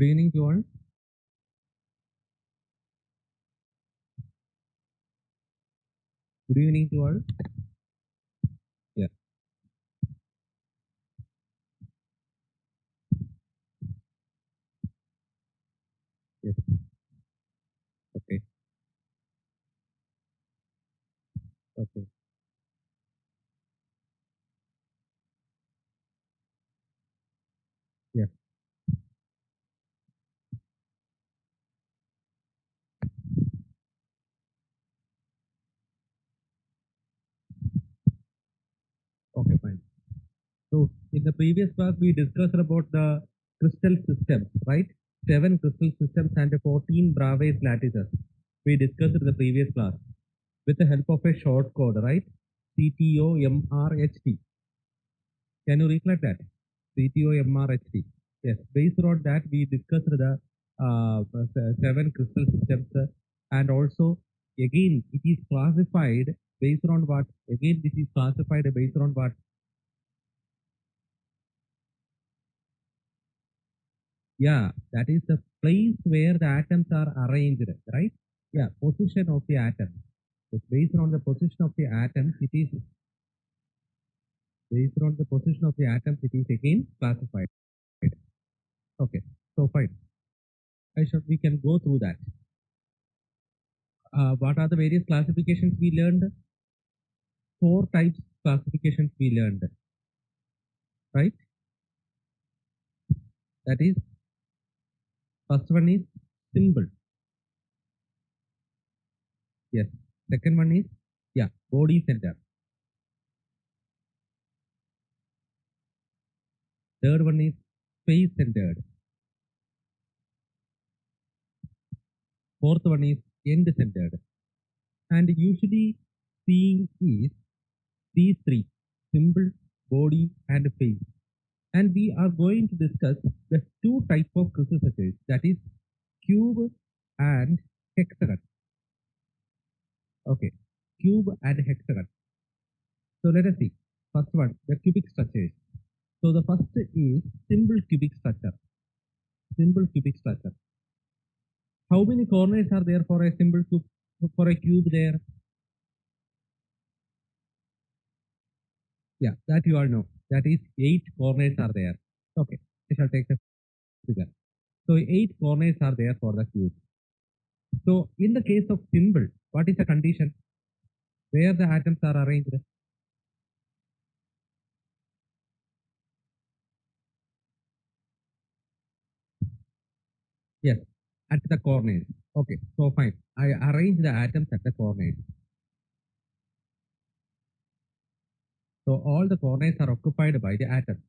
Good evening to all. Good evening to all. Yeah. Yes. Okay. Okay. Yeah. Okay. Fine. So in the previous class we discussed about the crystal systems, right? 7 crystal systems and 14 Bravais lattices. We discussed in the previous class with the help of a short code, right? CTOMRHT. Can you recollect that? CTOMRHT. Yes. Based on that, we discussed the 7 crystal systems, and also again it is classified based on what? Again, this is classified based on what? Yeah, that is the place where the atoms are arranged, right? Yeah, position of the atom. It's based on the position of the atoms. It is based on the position of the atoms. It is again classified. Okay, so fine. I should we can go through that. What are the various classifications we learned? 4 types classifications we learned, right? That is, first one is symbol. Yes. Second one is, yeah, body center. Third one is face centered. Fourth one is end centered. And usually seeing is these 3: symbol, body, and face. And we are going to discuss the 2 types of crystal structures, that is cube and hexagon. Okay, cube and hexagon. So let us see. First one, the cubic structures. So the first is simple cubic structure. Simple cubic structure. How many corners are there for a simple cube, for a cube there? Yeah, that you all know. That is 8 corners are there. Okay, I shall take the figure. So 8 corners are there for the cube. So in the case of symbol, what is the condition? Where the atoms are arranged? Yes, at the corners. Okay, so fine. I arrange the atoms at the corners. So all the corners are occupied by the atoms.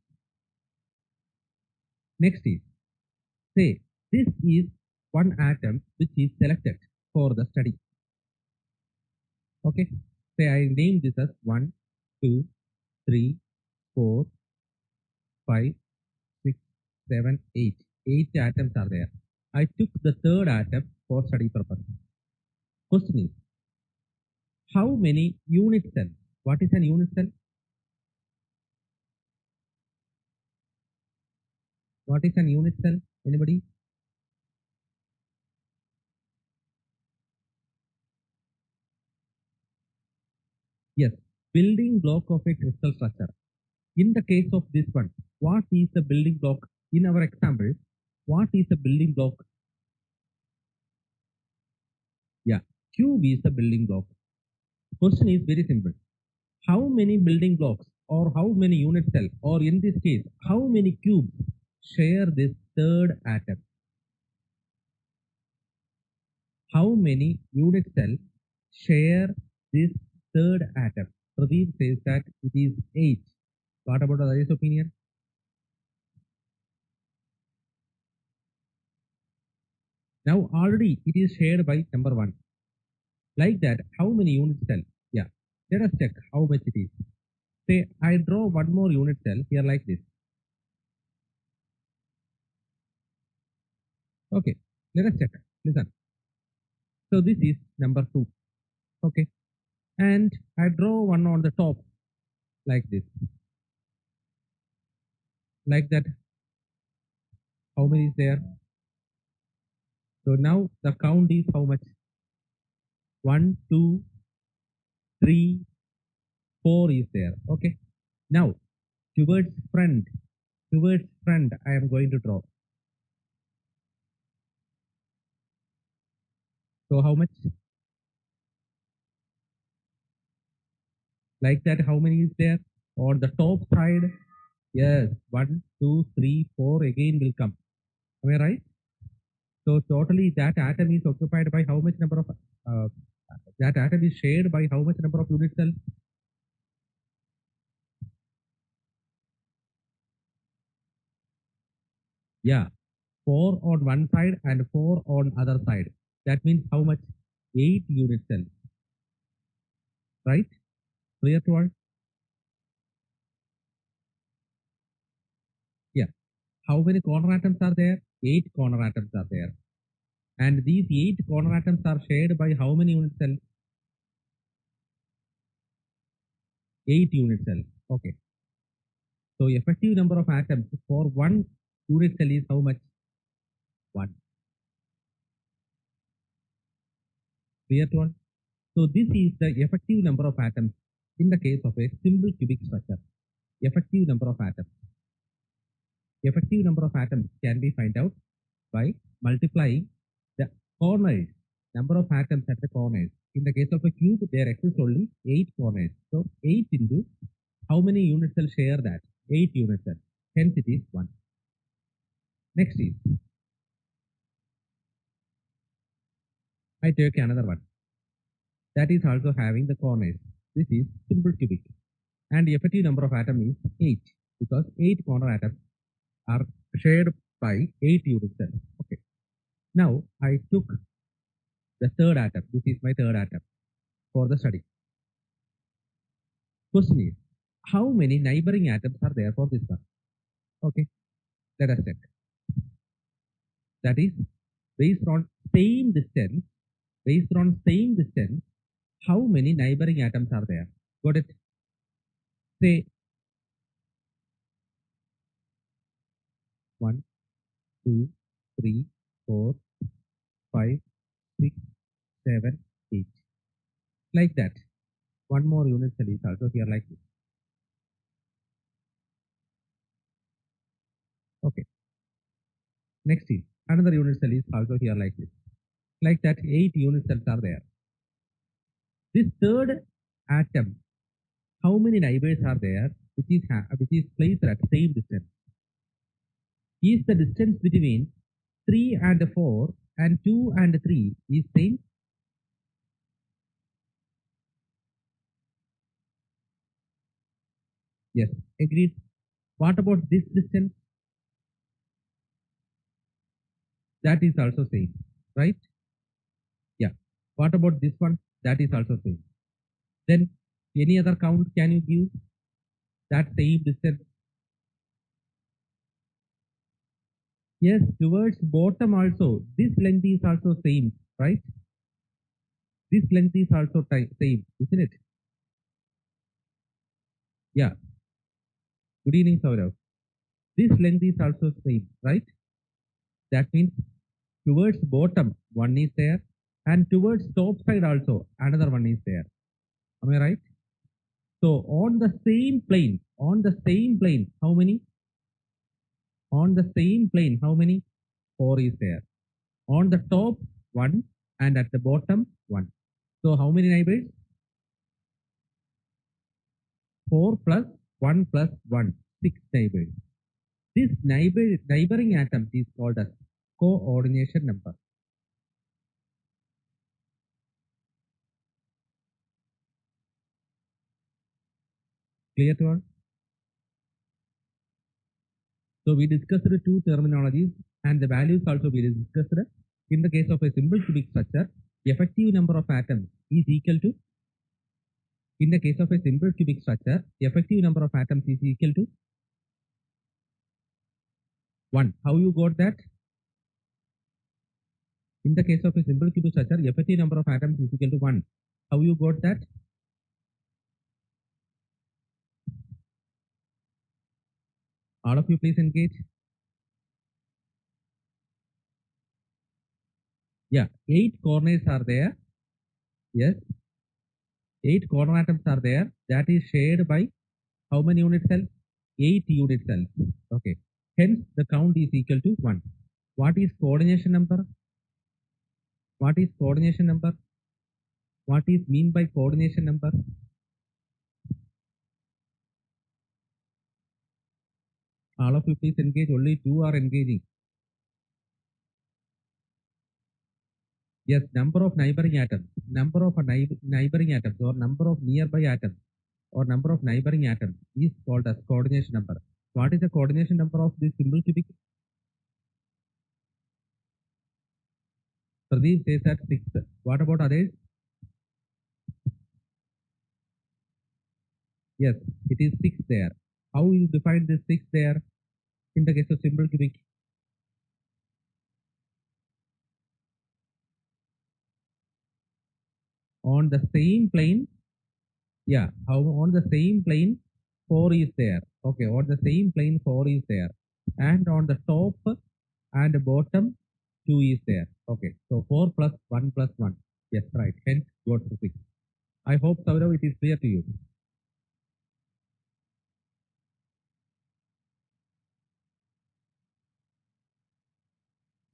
Next is, say, this is one atom which is selected for the study. Okay, say I name this as 1, 2, 3, 4, 5, 6, 7, 8. 8 atoms are there. I took the third atom for study purpose. Question is, how many unit cells? What is an unit cell? What is an unit cell? Anybody? Yes, building block of a crystal structure. In the case of this one, what is the building block? In our example, what is the building block? Yeah, cube is the building block. Question is very simple. How many building blocks or how many unit cells, or in this case, how many cubes share this third atom? How many unit cells share this third atom? Pradeep says that it is 8. What about the others' opinion? Now already it is shared by number 1. Like that, how many unit cells? Yeah. Let us check how much it is. Say I draw one more unit cell here like this. Okay. Let us check. Listen. So this is number 2. Okay. And I draw one on the top like this. Like that. How many is there? So now the count is how much? 1, 2, 3, 4 is there. Okay. Now towards front, I am going to draw. So how much? Like that, how many is there? On the top side, yes, 1, 2, 3, 4 again will come. Am I right? So totally that atom is occupied by how much number of, that atom is shared by how much number of unit cells? Yeah, 4 on one side and 4 on other side. That means how much? 8 unit cells, right? Clear to all? Yeah. How many corner atoms are there? 8 corner atoms are there. And these 8 corner atoms are shared by how many unit cells? 8 unit cells. Okay. So effective number of atoms for one unit cell is how much? 1. Clear to all? So this is the effective number of atoms in the case of a simple cubic structure. Effective number of atoms. Effective number of atoms can be found out by multiplying the corners, number of atoms at the corners. In the case of a cube, there exists only 8 corners. So 8 into how many unit cells share that? 8 unit cells. Hence it is 1. Next is, I take another one. That is also having the corners. This is simple cubic. And the effective number of atoms is 8 because 8 corner atoms are shared by 8 unit cells. Okay. Now I took the third atom. This is my third atom for the study. Question is, how many neighboring atoms are there for this one? Okay, let us check. That is based on same distance, how many neighboring atoms are there? Got it? Say 1, 2, 3, 4, 5, 6, 7, 8. Like that. One more unit cell is also here like this. Okay. Next is another unit cell is also here like this. Like that, 8 unit cells are there. This third atom, how many neighbors are there which is placed at same distance? Is the distance between 3 and 4 and 2 and 3 is same? Yes, agreed. What about this distance? That is also same, right? Yeah. What about this one? That is also same. Then any other count can you give that same distance? Yes, towards bottom also. This length is also same, right? This length is also same, isn't it? Yeah. Good evening, Saurav. This length is also same, right? That means towards bottom one is there and towards top side also another one is there. Am I right? So on the same plane, how many? On the same plane, how many? 4 is there. On the top, 1 and at the bottom, 1. So how many neighbors? 4 plus 1 plus 1, 6 neighbors. This neighboring atom is called as coordination number. Clear to all? So we discussed the two terminologies and the values also we discussed. In the case of a simple cubic structure, effective number of atoms is equal to, in the case of a simple cubic structure, effective number of atoms is equal to 1. How you got that? In the case of a simple cubic structure, effective number of atoms is equal to 1. How you got that? All of you please engage. Yeah, 8 coordinates are there. Yes, 8 corner atoms are there. That is shared by how many unit cells? 8 unit cells. Okay. Hence, the count is equal to 1. What is coordination number? What is coordination number? What is mean by coordination number? All of you please engage. Only 2 are engaging. Yes, number of neighboring atoms. Number of neighboring atoms or number of nearby atoms or number of neighboring atoms is called as coordination number. What is the coordination number of this simple cubic? Pradeep says that 6. What about others? Yes, it is 6 there. How you define this 6 there in the case of simple cubic? On the same plane, yeah, how on the same plane 4 is there. Okay, on the same plane 4 is there. And on the top and bottom 2 is there. Okay, so 4 plus 1 plus 1. Yes, right. Hence got to 6. I hope, Saurav, it is clear to you.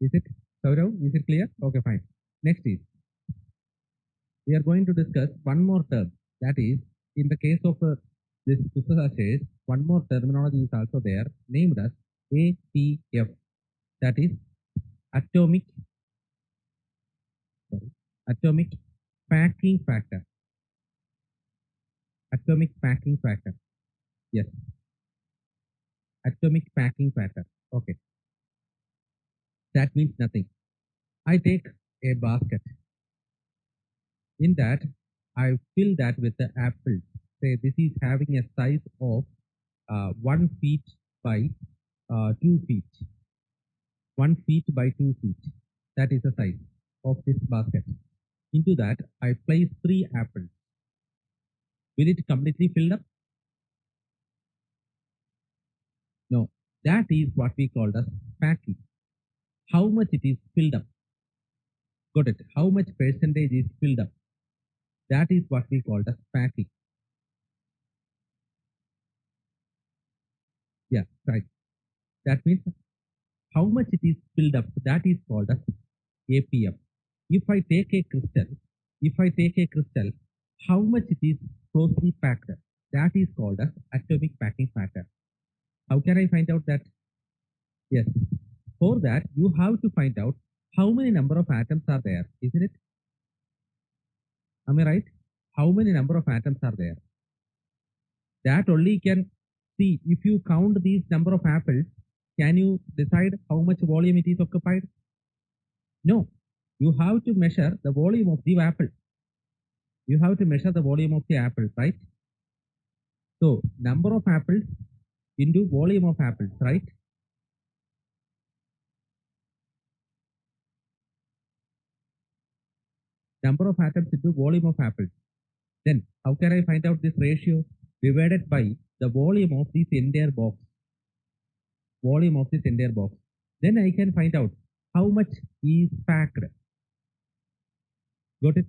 Is it, Saurav? Is it clear? Okay, fine. Next is, we are going to discuss one more term. That is, in the case of this says, one more terminology is also there, named as APF. That is atomic, atomic packing factor. Atomic packing factor. Yes. Atomic packing factor. Okay. That means nothing. I take a basket. In that, I fill that with the apple. Say this is having a size of 1 feet by 2 feet. 1 feet by 2 feet. That is the size of this basket. Into that, I place 3 apples. Will it completely fill up? No. That is what we call as packing. How much it is filled up? Got it? How much percentage is filled up? That is what we call as packing. Yeah, right. That means how much it is filled up. That is called as APF. If I take a crystal, how much it is closely packed? That is called as atomic packing factor. How can I find out that? Yes. For that, you have to find out how many number of atoms are there, isn't it? Am I right? How many number of atoms are there? That only can see if you count these number of apples, can you decide how much volume it is occupied? No. You have to measure the volume of the apple. You have to measure the volume of the apple, right? So, number of apples into volume of apples, right? Number of atoms into volume of apples. Then, how can I find out this ratio? Divided by the volume of this entire box. Volume of this entire box. Then I can find out how much is packed. Got it?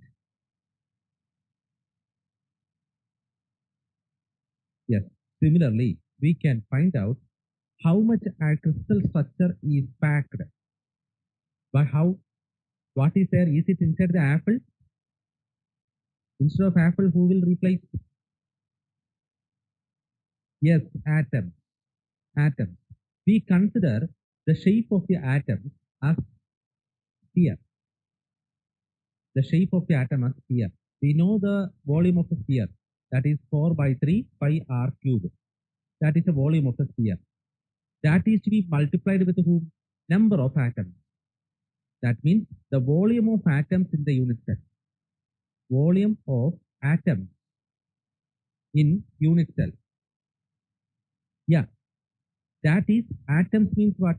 Yes. Similarly, we can find out how much a crystal structure is packed. But how? What is there? Is it inside the apple? Instead of apple, who will replace? Yes, atom. Atom. We consider the shape of the atom as sphere. The shape of the atom as sphere. We know the volume of the sphere. That is 4 by 3 pi r cube. That is the volume of the sphere. That is to be multiplied with whom? Number of atoms. That means the volume of atoms in the unit cell. Volume of atoms in unit cell. Yeah. That is atoms means what?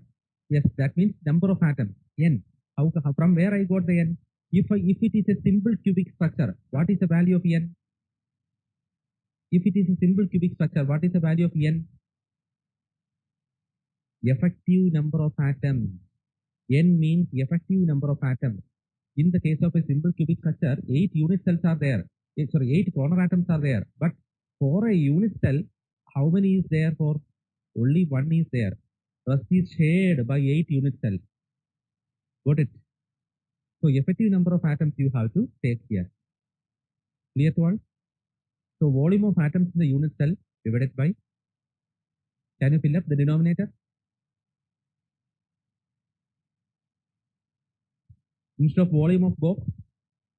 Yes, that means number of atoms. N. How from where I got the N? If it is a simple cubic structure, what is the value of N? If it is a simple cubic structure, what is the value of N? Effective number of atoms. N means effective number of atoms. In the case of a simple cubic structure, 8 unit cells are there. 8 corner atoms are there. But for a unit cell, how many is there for? Only one is there. Rest is shared by 8 unit cells. Got it? So effective number of atoms you have to take here. Clear to all? So volume of atoms in the unit cell divided by, can you fill up the denominator? Instead of volume of box,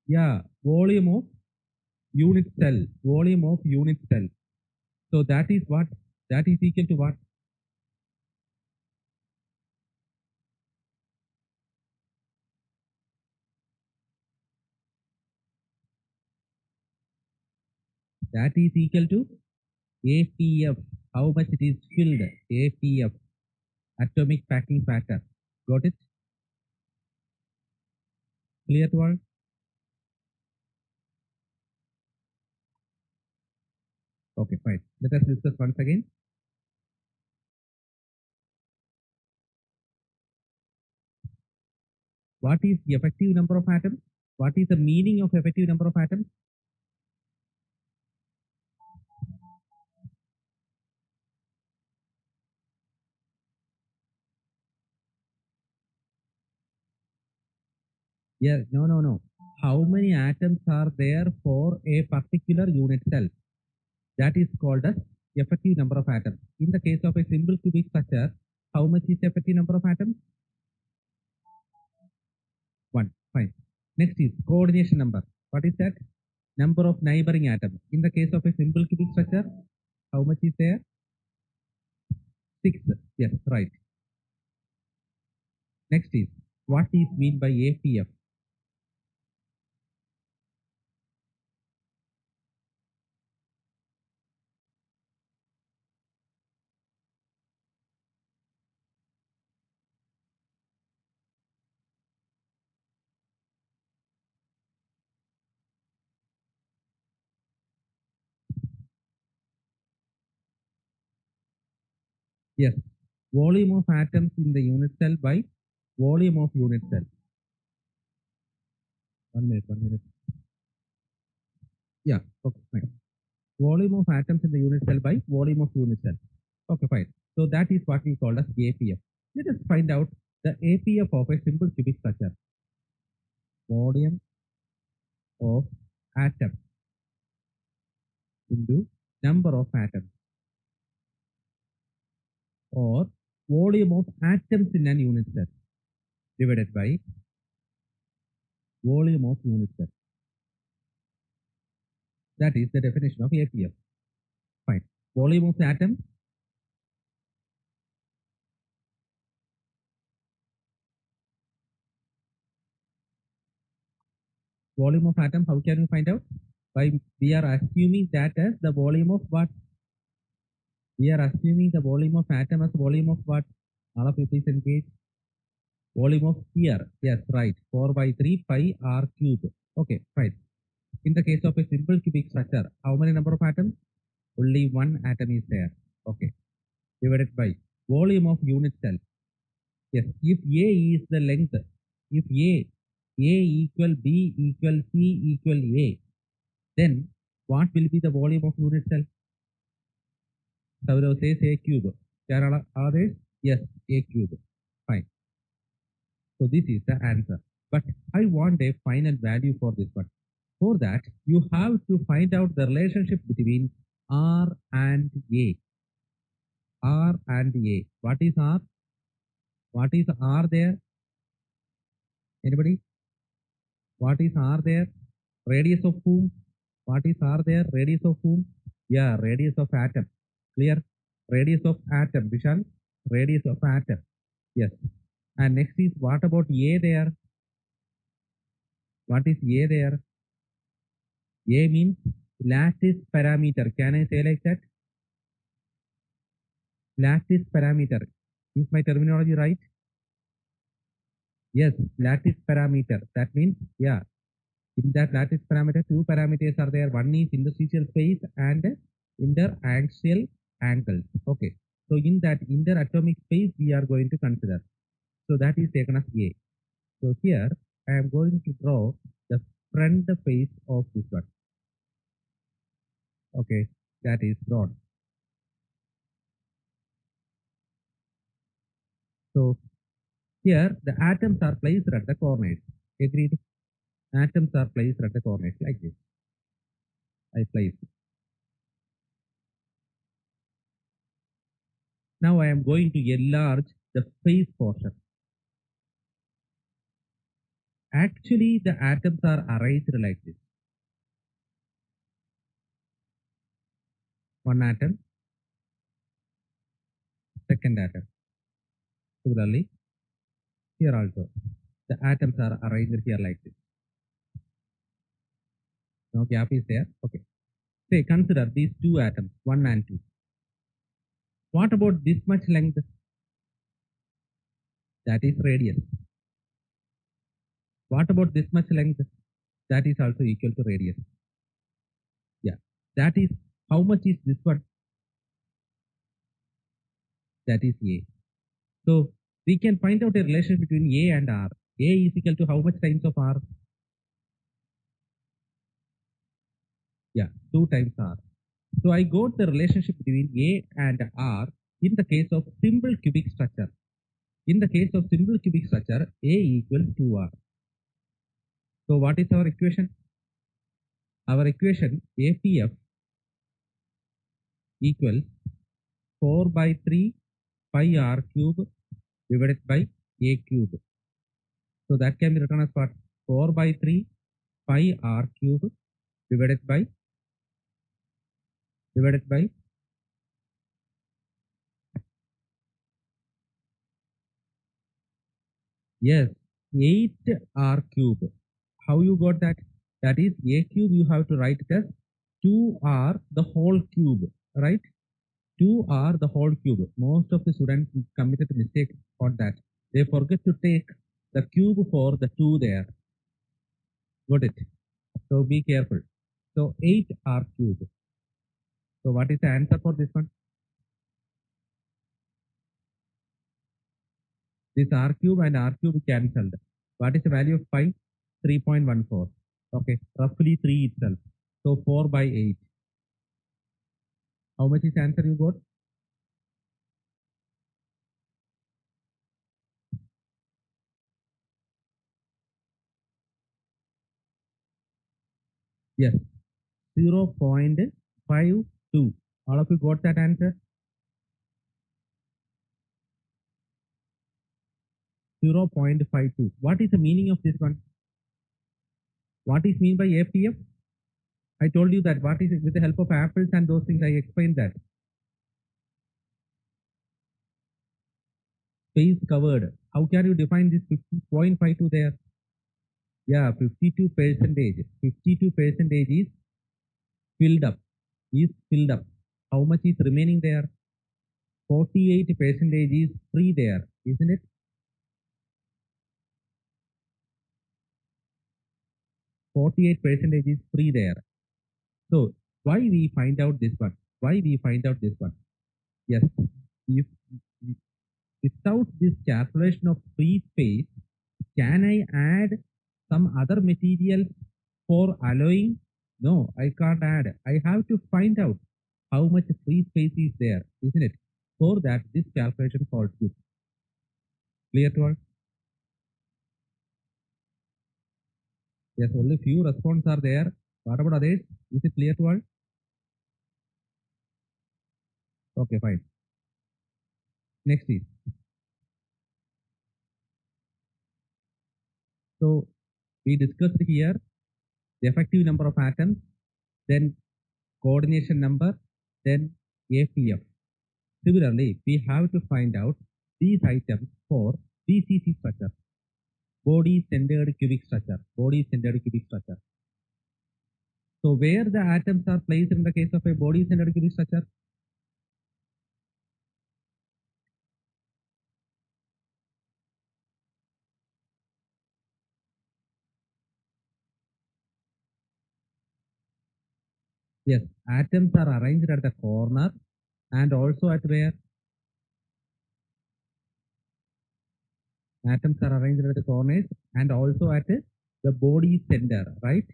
yeah, volume of unit cell, volume of unit cell. So that is what? That is equal to what? That is equal to APF. How much it is filled? APF, atomic packing factor. Got it? Clear to all? Okay, fine. Let us discuss once again. What is the effective number of atoms? What is the meaning of effective number of atoms? Yes, no. How many atoms are there for a particular unit cell? That is called as effective number of atoms. In the case of a simple cubic structure, how much is effective number of atoms? 1. Fine. Next is coordination number. What is that? Number of neighboring atoms. In the case of a simple cubic structure, how much is there? 6. Yes, right. Next is, what is mean by APF? Yes, volume of atoms in the unit cell by volume of unit cell. 1 minute. Yeah, okay, fine. Volume of atoms in the unit cell by volume of unit cell. Okay, fine. So that is what we call as APF. Let us find out the APF of a simple cubic structure. Volume of atoms into number of atoms, or volume of atoms in an unit cell divided by volume of unit cell. That is the definition of APF. Fine. Volume of atom, volume of atom, how can we find out? By we are assuming that as the volume of what? We are assuming the volume of atom as volume of what? All of you please engage. Volume of sphere. Yes, right. 4 by 3 pi r cube. Okay, fine. In the case of a simple cubic structure, how many number of atoms? Only one atom is there. Okay. Divided by volume of unit cell. Yes, if A is the length, if A equal B equal C equal A, then what will be the volume of unit cell? Saurav says A cube. There are others? Yes, A cube. Fine. So this is the answer. But I want a final value for this one. For that, you have to find out the relationship between R and A. R and A. What is R? What is R there? Anybody? What is R there? Radius of whom? What is R there? Radius of whom? Yeah, radius of atom. Clear? Radius of atom. Vishal? Radius of atom. Yes. And next is, what about A there? What is A there? A means lattice parameter. Can I say like that? Lattice parameter. Is my terminology right? Yes, lattice parameter. That means, yeah, in that lattice parameter, two parameters are there. One is interstitial space and interaxial angles. Okay. So in that interatomic space, we are going to consider. So that is taken as A. So here, I am going to draw the front face of this one. Okay, that is drawn. So here the atoms are placed at the corners. Agreed? Atoms are placed at the corners like this. I place. Now I am going to enlarge the face portion. Actually, the atoms are arranged like this. One atom, second atom. Similarly, here also, the atoms are arranged here like this. No gap is there. Okay. Say, consider these two atoms, 1 and 2. What about this much length? That is radius. What about this much length? That is also equal to radius. Yeah. That is, how much is this one? That is A. So we can find out a relation between A and R. A is equal to how much times of R? Yeah, 2 times R. So I got the relationship between A and R in the case of simple cubic structure. In the case of simple cubic structure, A equals 2R. So what is our equation? Our equation APF equals 4 by 3 pi R cube divided by A cube. So that can be written as what? 4 by 3 pi R cube divided by yes, 8R cube. How you got that? That is A cube you have to write it as 2R the whole cube, right? 2R the whole cube. Most of the students committed a mistake on that. They forget to take the cube for the 2 there. Got it? So be careful. So 8R cube. So what is the answer for this one? This R cube and R cube cancelled. What is the value of pi? 3.14. Okay, roughly 3 itself. So 4 by 8. How much is the answer you got? Yes, 0.52. All of you got that answer? 0.52. What is the meaning of this one? What is mean by APF? I told you that what is it with the help of apples and those things I explained that. Space covered. How can you define this 50.52 there? Yeah, 52 percentage. 52 percentage is filled up. Is filled up. How much is remaining there? 48 percentage is free there, isn't it? 48 percentage is free there. So why we find out this one? Why we find out this one? Yes, if without this calculation of free space, can I add some other material for alloying? No, I can't add. I have to find out how much free space is there, isn't it? For that, this calculation holds good. Clear to all? Yes, only few responses are there. What about others? Is it clear to all? Okay, fine. Next is, so we discussed here the effective number of atoms, then coordination number, then APF. Similarly, we have to find out these items for BCC structure, body centered cubic structure, body centered cubic structure. So where the atoms are placed in the case of a body centered cubic structure? Yes, atoms are arranged at the corner and also at where? Atoms are arranged at the corners and also at the body center, right?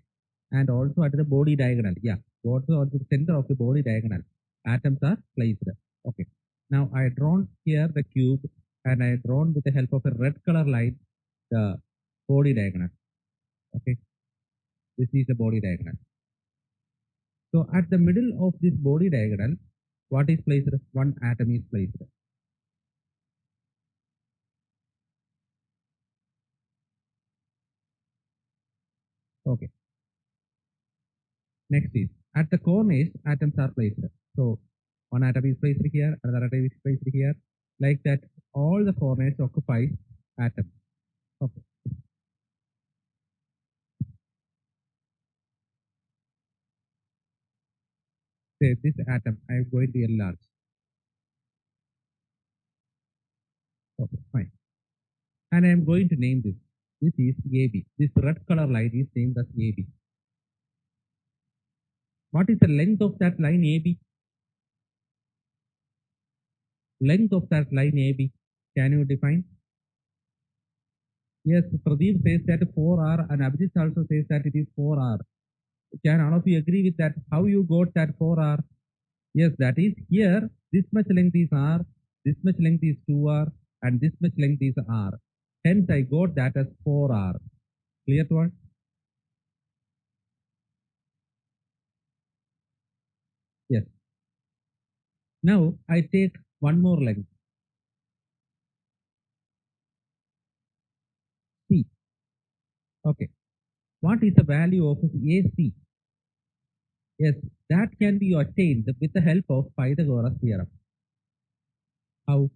And also at the body diagonal. Yeah, also at the center of the body diagonal. Atoms are placed. Okay. Now I drawn here the cube and I drawn with the help of a red color line the body diagonal. Okay. This is the body diagonal. So at the middle of this body diagonal, what is placed? One atom is placed. Okay. Next is at the corners, atoms are placed. So one atom is placed here, another atom is placed here. Like that, all the corners occupy atoms. Okay. Say this atom, I am going to enlarge. Okay, fine. And I am going to name this. This is AB. This red color line is named as AB. What is the length of that line AB? Length of that line AB. Can you define? Yes, Pradeep says that 4R and Abhijit also says that it is 4R. Can all of you agree with that? How you got that 4R? Yes, that is here. This much length is R, this much length is 2R, and this much length is R. Hence, I got that as 4R. Clear to all? Yes. Now, I take one more length. C. Okay. What is the value of AC? Yes, that can be attained with the help of Pythagoras theorem. How?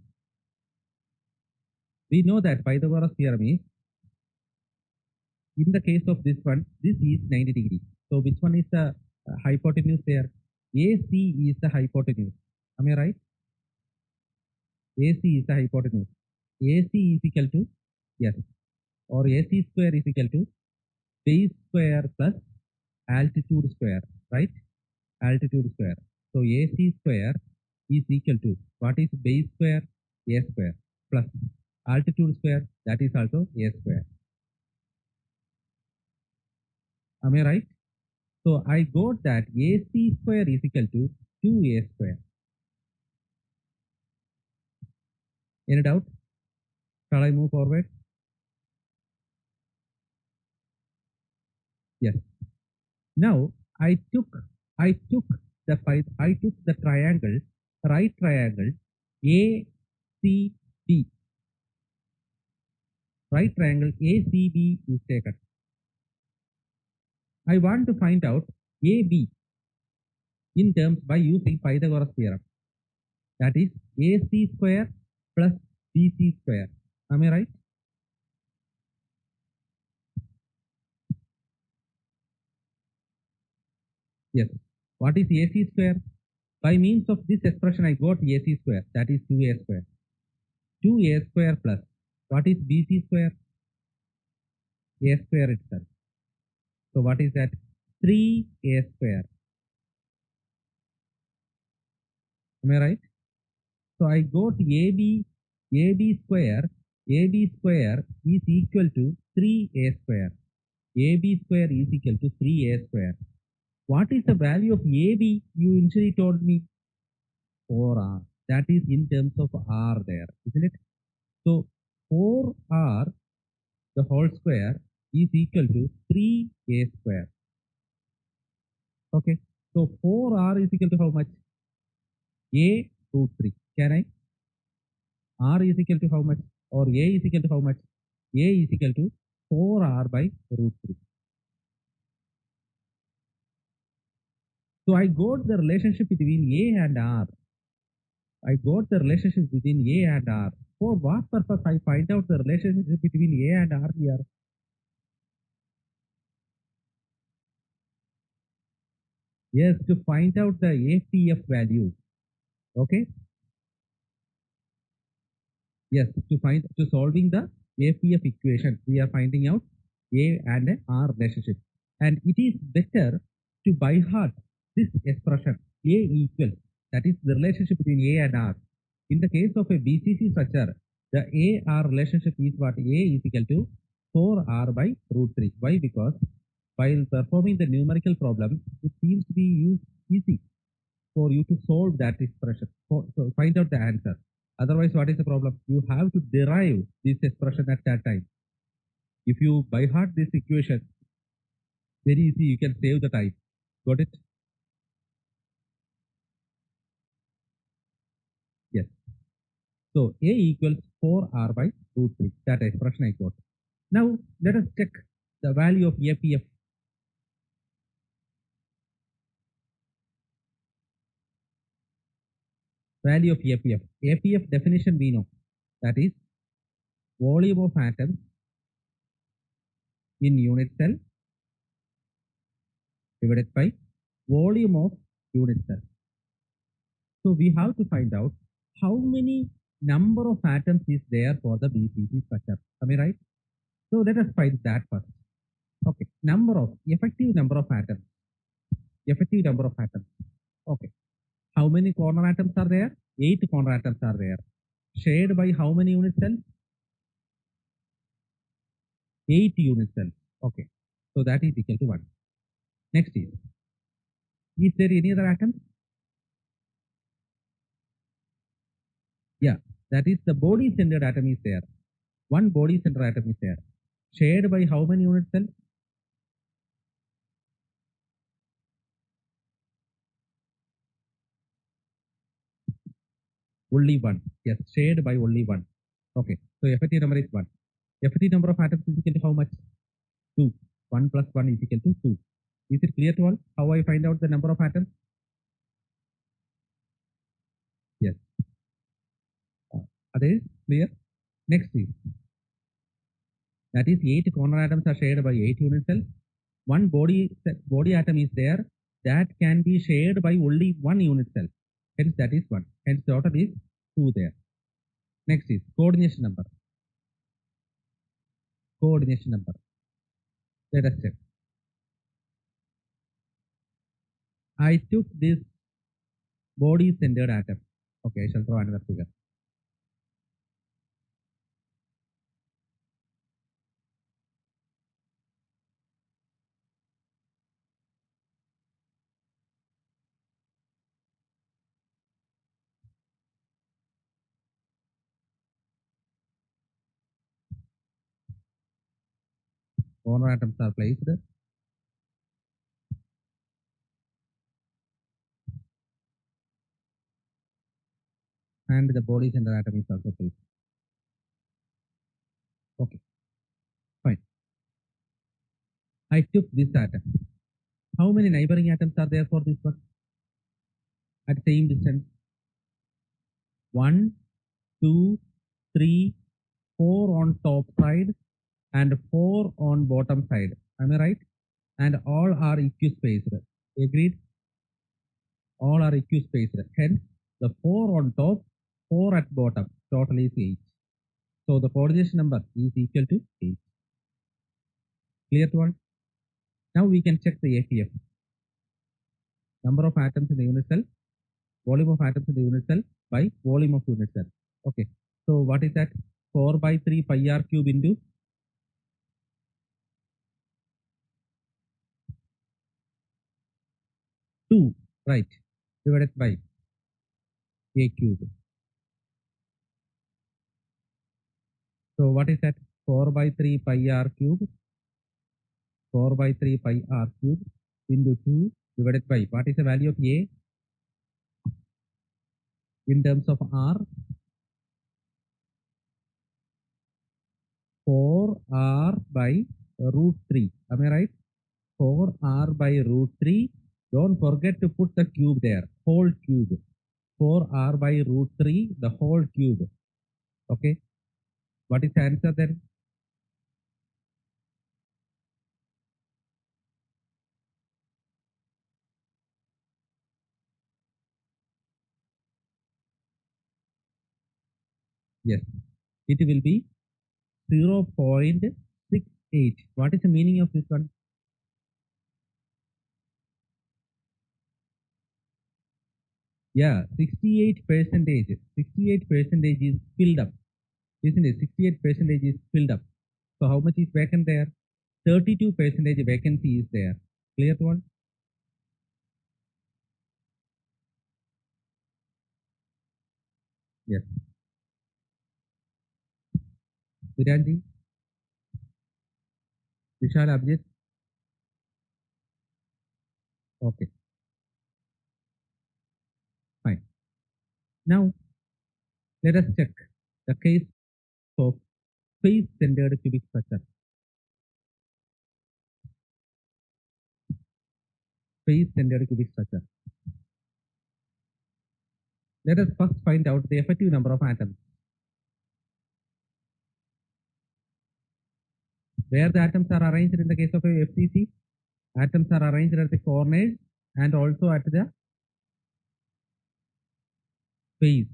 We know that Pythagoras theorem is, in the case of this one, this is 90 degrees. So which one is the hypotenuse there? AC is the hypotenuse. Am I right? AC is the hypotenuse. AC is equal to, yes, or AC square is equal to base square plus altitude square, right? Altitude square. So AC square is equal to, what is base square? A square plus altitude square, that is also A square. Am I right? So I got that AC square is equal to 2A square. Any doubt? Shall I move forward? Yes. Now I took the triangle, right triangle ACB. Right triangle ACB is taken. I want to find out AB in terms by using Pythagoras theorem. That is AC square plus BC square. Am I right? Yes. What is AC square? By means of this expression, I got AC square. That is 2A square. 2A square plus, what is BC square? A square itself. So what is that? 3A square. Am I right? So I got AB square is equal to 3A square. AB square is equal to 3A square. What is the value of AB? You initially told me 4R. That is in terms of R there, isn't it? So 4R the whole square is equal to 3A square. Okay. So 4R is equal to how much? A root 3. Can I? R is equal to how much? Or A is equal to how much? A is equal to 4R by root 3. So I got the relationship between A and R. I got the relationship between A and R. For what purpose I find out the relationship between A and R here? Yes, to find out the APF value. Okay. Yes, to solving the APF equation, we are finding out A and R relationship. And it is better to by heart this expression A equals, that is the relationship between A and R. In the case of a BCC structure, The AR relationship is what? A is equal to 4R by root 3. Why? Because while performing the numerical problem, it seems to be easy for you to solve that expression, so find out the answer. Otherwise, what is the problem? You have to derive this expression at that time. If you by heart this equation, very easy, you can save the time. Got it? Yes. So A equals 4R by root 3. That expression I got. Now, let us check the value of APF. Value of APF. APF definition we know. That is volume of atoms in unit cell divided by volume of unit cell. So we have to find out how many number of atoms is there for the BCC structure. Am I right? So let us find that first. Okay, effective number of atoms. Effective number of atoms. Okay. How many corner atoms are there? 8 corner atoms are there. Shared by how many unit cells? 8 unit cells. Okay. So that is equal to 1. Next is there any other atom? Yeah, that is the body centered atom is there. One body centered atom is there. Shared by how many unit cells? Only 1. Yes, shared by only 1. Okay, so effective number is 1. Effective number of atoms is equal to how much? 2. 1 plus 1 is equal to 2. Is it clear to all how I find out the number of atoms? Yes. That is clear. Next is, that is 8 corner atoms are shared by 8 unit cells. One body atom is there that can be shared by only 1 unit cell. Hence that is 1. Hence total is 2 there. Next is coordination number. Coordination number. Let us check. I took this body centered atom. Okay, I shall draw another figure. Corner atoms are placed and the body center atom is also placed. Okay, fine. I took this atom. How many neighboring atoms are there for this one? At same distance? 1, 2, 3, 4 on top side and 4 on bottom side. Am I right? And all are equispaced. Agreed? All are equispaced. Hence, the 4 on top, 4 at bottom. Total is 8. So the coordination number is equal to 8. Clear to all? Now we can check the APF. Number of atoms in the unit cell, volume of atoms in the unit cell by volume of unit cell. Okay. So what is that? 4 by 3 pi r cube into 2, right, divided by a cube. So what is that? 4 by 3 pi r cube, 4 by 3 pi r cube into 2 divided by, what is the value of A in terms of R? 4R by root 3. Am I right? 4R by root 3. Don't forget to put the cube there, whole cube. 4R by root 3, the whole cube. Okay. What is the answer then? Yes. It will be 0.68. What is the meaning of this one? Yeah, 68 percentage. 68 percentage is filled up. Isn't it? 68% is filled up. So how much is vacant there? 32% vacancy is there. Clear to all? Yes. Viranji, Vishal, Abhijit. Okay, fine. Now let us check the case of face-centered cubic structure. Face-centered cubic structure. Let us first find out the effective number of atoms. Where the atoms are arranged in the case of a FCC, atoms are arranged at the corners and also at the face,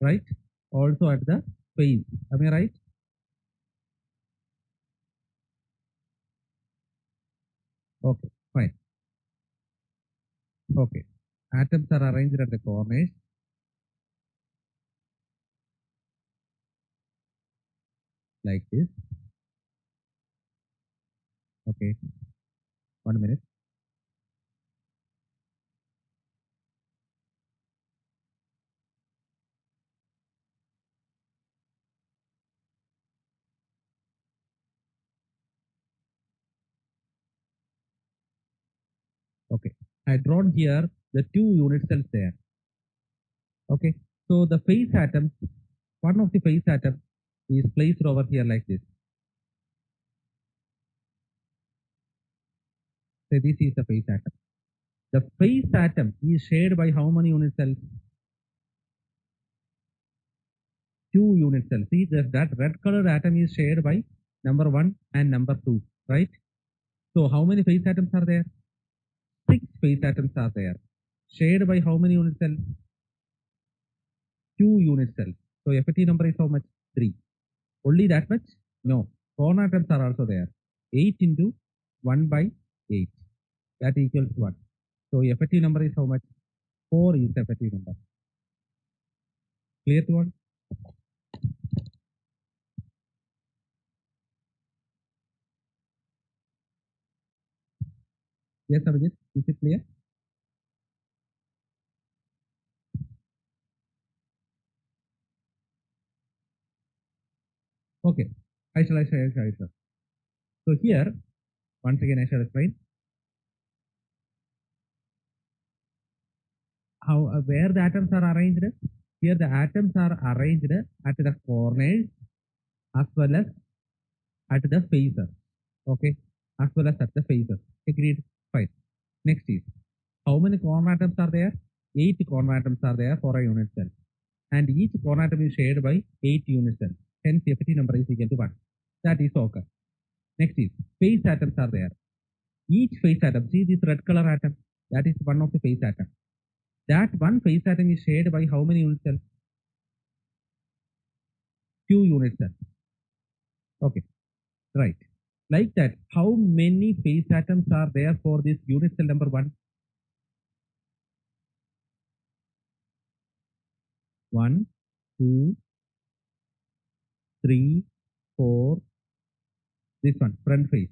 right? Also at the face. Am I right? Okay, fine. Okay. Atoms are arranged at the corners like this. Okay, 1 minute. Okay, I drawn here the two unit cells there. Okay, so the face atom, one of the face atom is placed over here like this. So this is the face atom. The face atom is shared by how many unit cells? Two unit cells. See that red colored atom is shared by number 1 and number 2, right? So how many face atoms are there? 6 face atoms are there. Shared by how many unit cells? 2 unit cells. So effective number is how much? 3. Only that much? No. Corner atoms are also there. 8 into 1 by 8. That equals 1. So effective number is how much? 4 is the effective number. Clear to all? Yes, Abhijit, is it clear? Okay, I shall. So here, once again, I shall explain how where the atoms are arranged. Here, the atoms are arranged at the corners as well as at the faces. Okay, as well as at the faces. Agreed. Fine. Next is how many corner atoms are there? 8 corner atoms are there for a unit cell, and each corner atom is shared by 8 unit cells. Hence, the effective number is equal to 1. That is okay. Next is face atoms are there. Each face atom, see this red color atom, that is one of the face atom. That one face atom is shared by how many unit cells? 2 unit cells. Okay, right. Like that, how many face atoms are there for this unit cell number 1? 1, 2, 3, 4, this one, front face,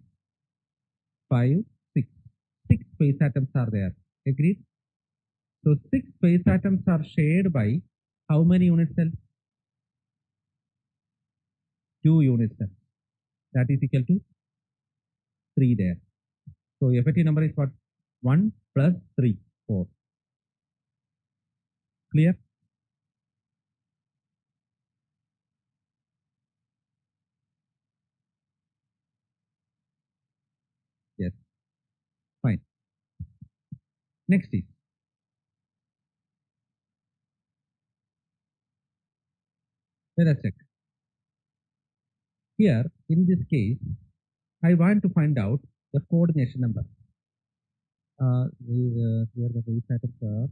5, 6. 6 face atoms are there. Agreed? So 6 face atoms are shared by how many unit cells? 2 unit cells. That is equal to 3 there. So effective number is what? 1 plus 3, 4. Clear? Yes. Fine. Next is, let us check. Here, in this case, I want to find out the coordination number. Here the face atoms are.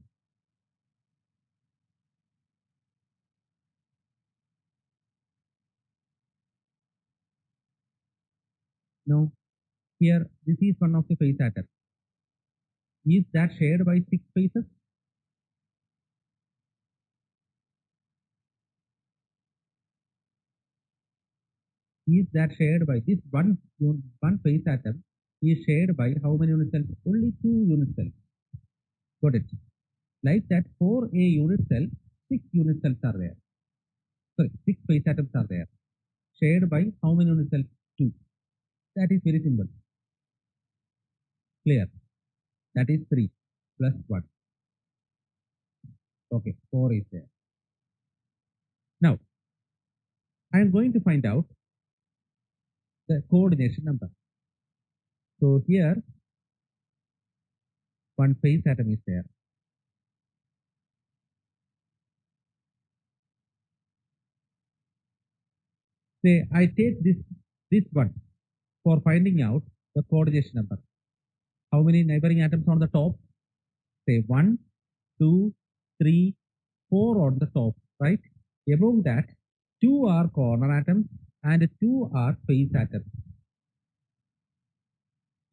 No, here this is one of the face atoms. Is that shared by 6 faces? is that shared by this one phase atom is shared by how many unit cells? Only 2 unit cells. Got it? Like that, for a unit cell, 6 unit cells are there. Sorry, 6 phase atoms are there. Shared by how many unit cells? 2. That is very simple. Clear? That is 3 plus 1. Okay, 4 is there. Now, I am going to find out the coordination number. So here, one phase atom is there. Say I take this one for finding out the coordination number. How many neighboring atoms on the top? Say 1, 2, 3, 4 on the top, right? Above that, 2 are corner atoms and 2 are phase atoms.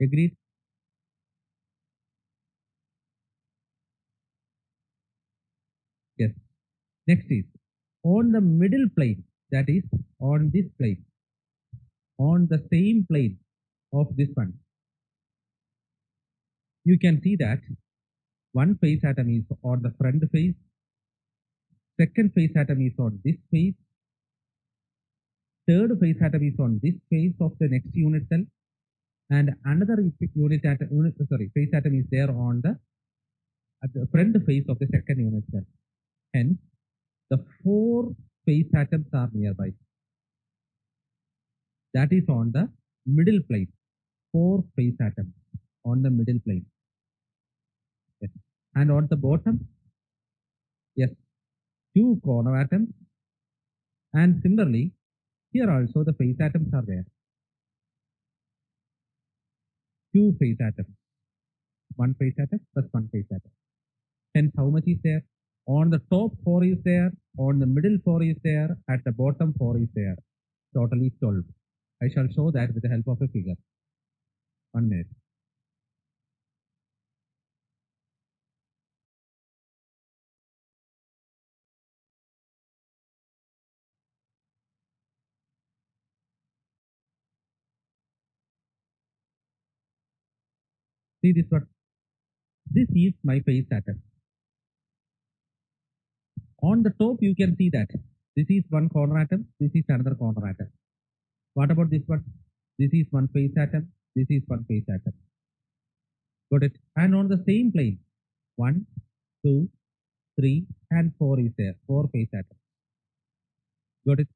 Agreed? Yes. Next is on the middle plane, that is on this plane, on the same plane of this one. You can see that one phase atom is on the front face, second phase atom is on this face, third phase atom is on this face of the next unit cell, and another phase atom is there on the at the front face of the second unit cell. Hence, the 4 phase atoms are nearby. That is on the middle plane. 4 phase atoms on the middle plane. Yes. And on the bottom, yes, 2 corner atoms. And similarly, here also the phase atoms are there. 2 phase atoms. 1 phase atom plus 1 phase atom. Hence, how much is there? On the top 4 is there, on the middle 4 is there, at the bottom 4 is there. Totally 12. I shall show that with the help of a figure. 1 minute. See this one. This is my phase atom. On the top, you can see that this is one corner atom, this is another corner atom. What about this one? This is one phase atom, this is one phase atom. Got it? And on the same plane, 1, 2, 3, and 4 is there. 4 phase atoms. Got it?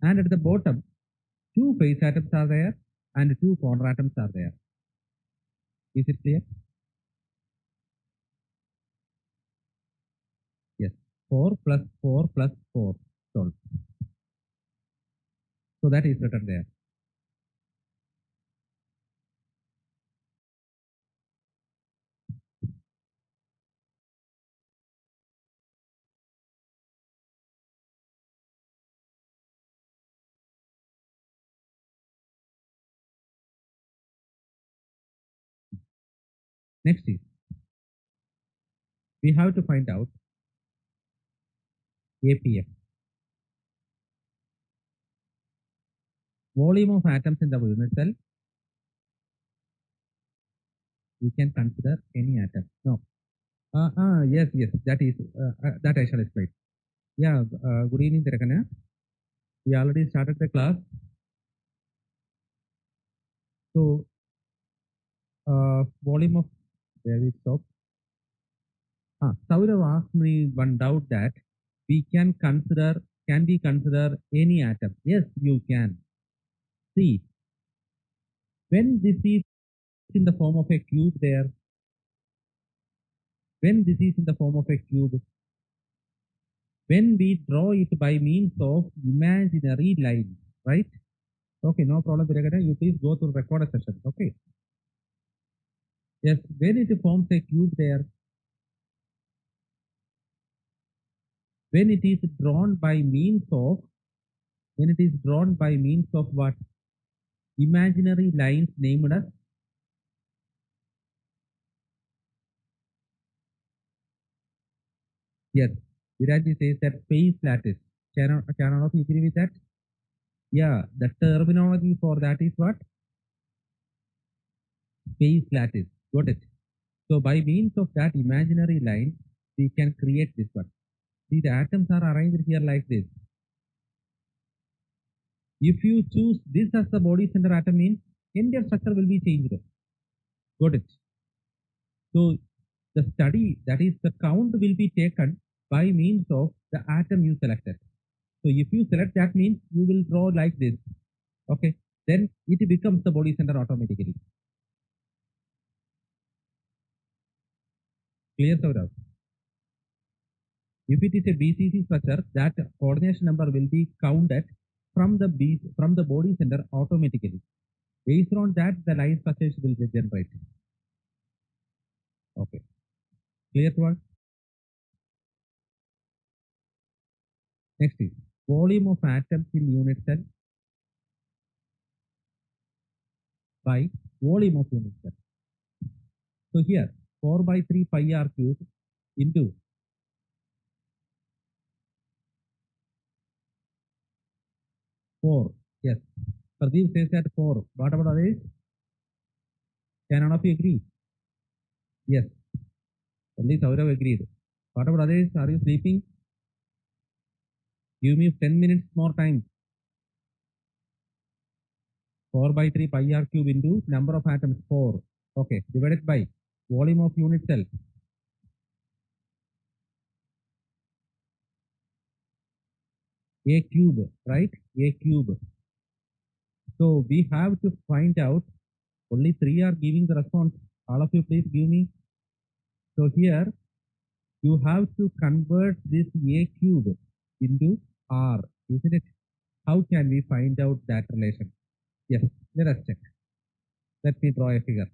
And at the bottom, 2 phase atoms are there and 2 corner atoms are there. Is it clear? Yes. 4 plus 4 plus 4. 12. So that is written there. Next is, we have to find out APM. Volume of atoms in the unit cell. We can consider any atom. No. Yes, that is, that I shall explain. Yeah, good evening, Tirakana. We already started the class. So, volume of, where we stop. Saurav asked me one doubt that we can we consider any atom? Yes, you can. See, when this is in the form of a cube there, when this is in the form of a cube, when we draw it by means of imaginary lines, right? Okay, no problem, Tirakana. You please go to record a session. Okay. Yes, when it forms a cube there, when it is drawn by means of what? Imaginary lines named as yes. Viraji says that phase lattice. Can all of you agree with that? Yeah, the terminology for that is what? Space lattice. Got it? So by means of that imaginary line, we can create this one. See, the atoms are arranged here like this. If you choose this as the body center atom means entire structure will be changed. Got it? So the study, that is the count will be taken by means of the atom you selected. So if you select that means you will draw like this. Okay. Then it becomes the body center automatically. Clear, Saurav? If it is a BCC structure, that coordination number will be counted from the body center automatically. Based on that, the line structures will be generated. Okay. Clear to all? Next is volume of atoms in unit cell by volume of unit cell. So here 4 by 3 pi r cubed into 4. Yes. Pradeep says that 4. What about others? Can none of you agree? Yes. Only Saurav agreed. What about others? Are you sleeping? Give me 10 minutes more time. 4 by 3 pi r cube into number of atoms 4. Okay. Divided by volume of unit cell. A cube. Right? A cube. So we have to find out. Only 3 are giving the response. All of you please give me. So here you have to convert this A cube into R, isn't it? How can we find out that relation? Yes, let us check. Let me draw a figure.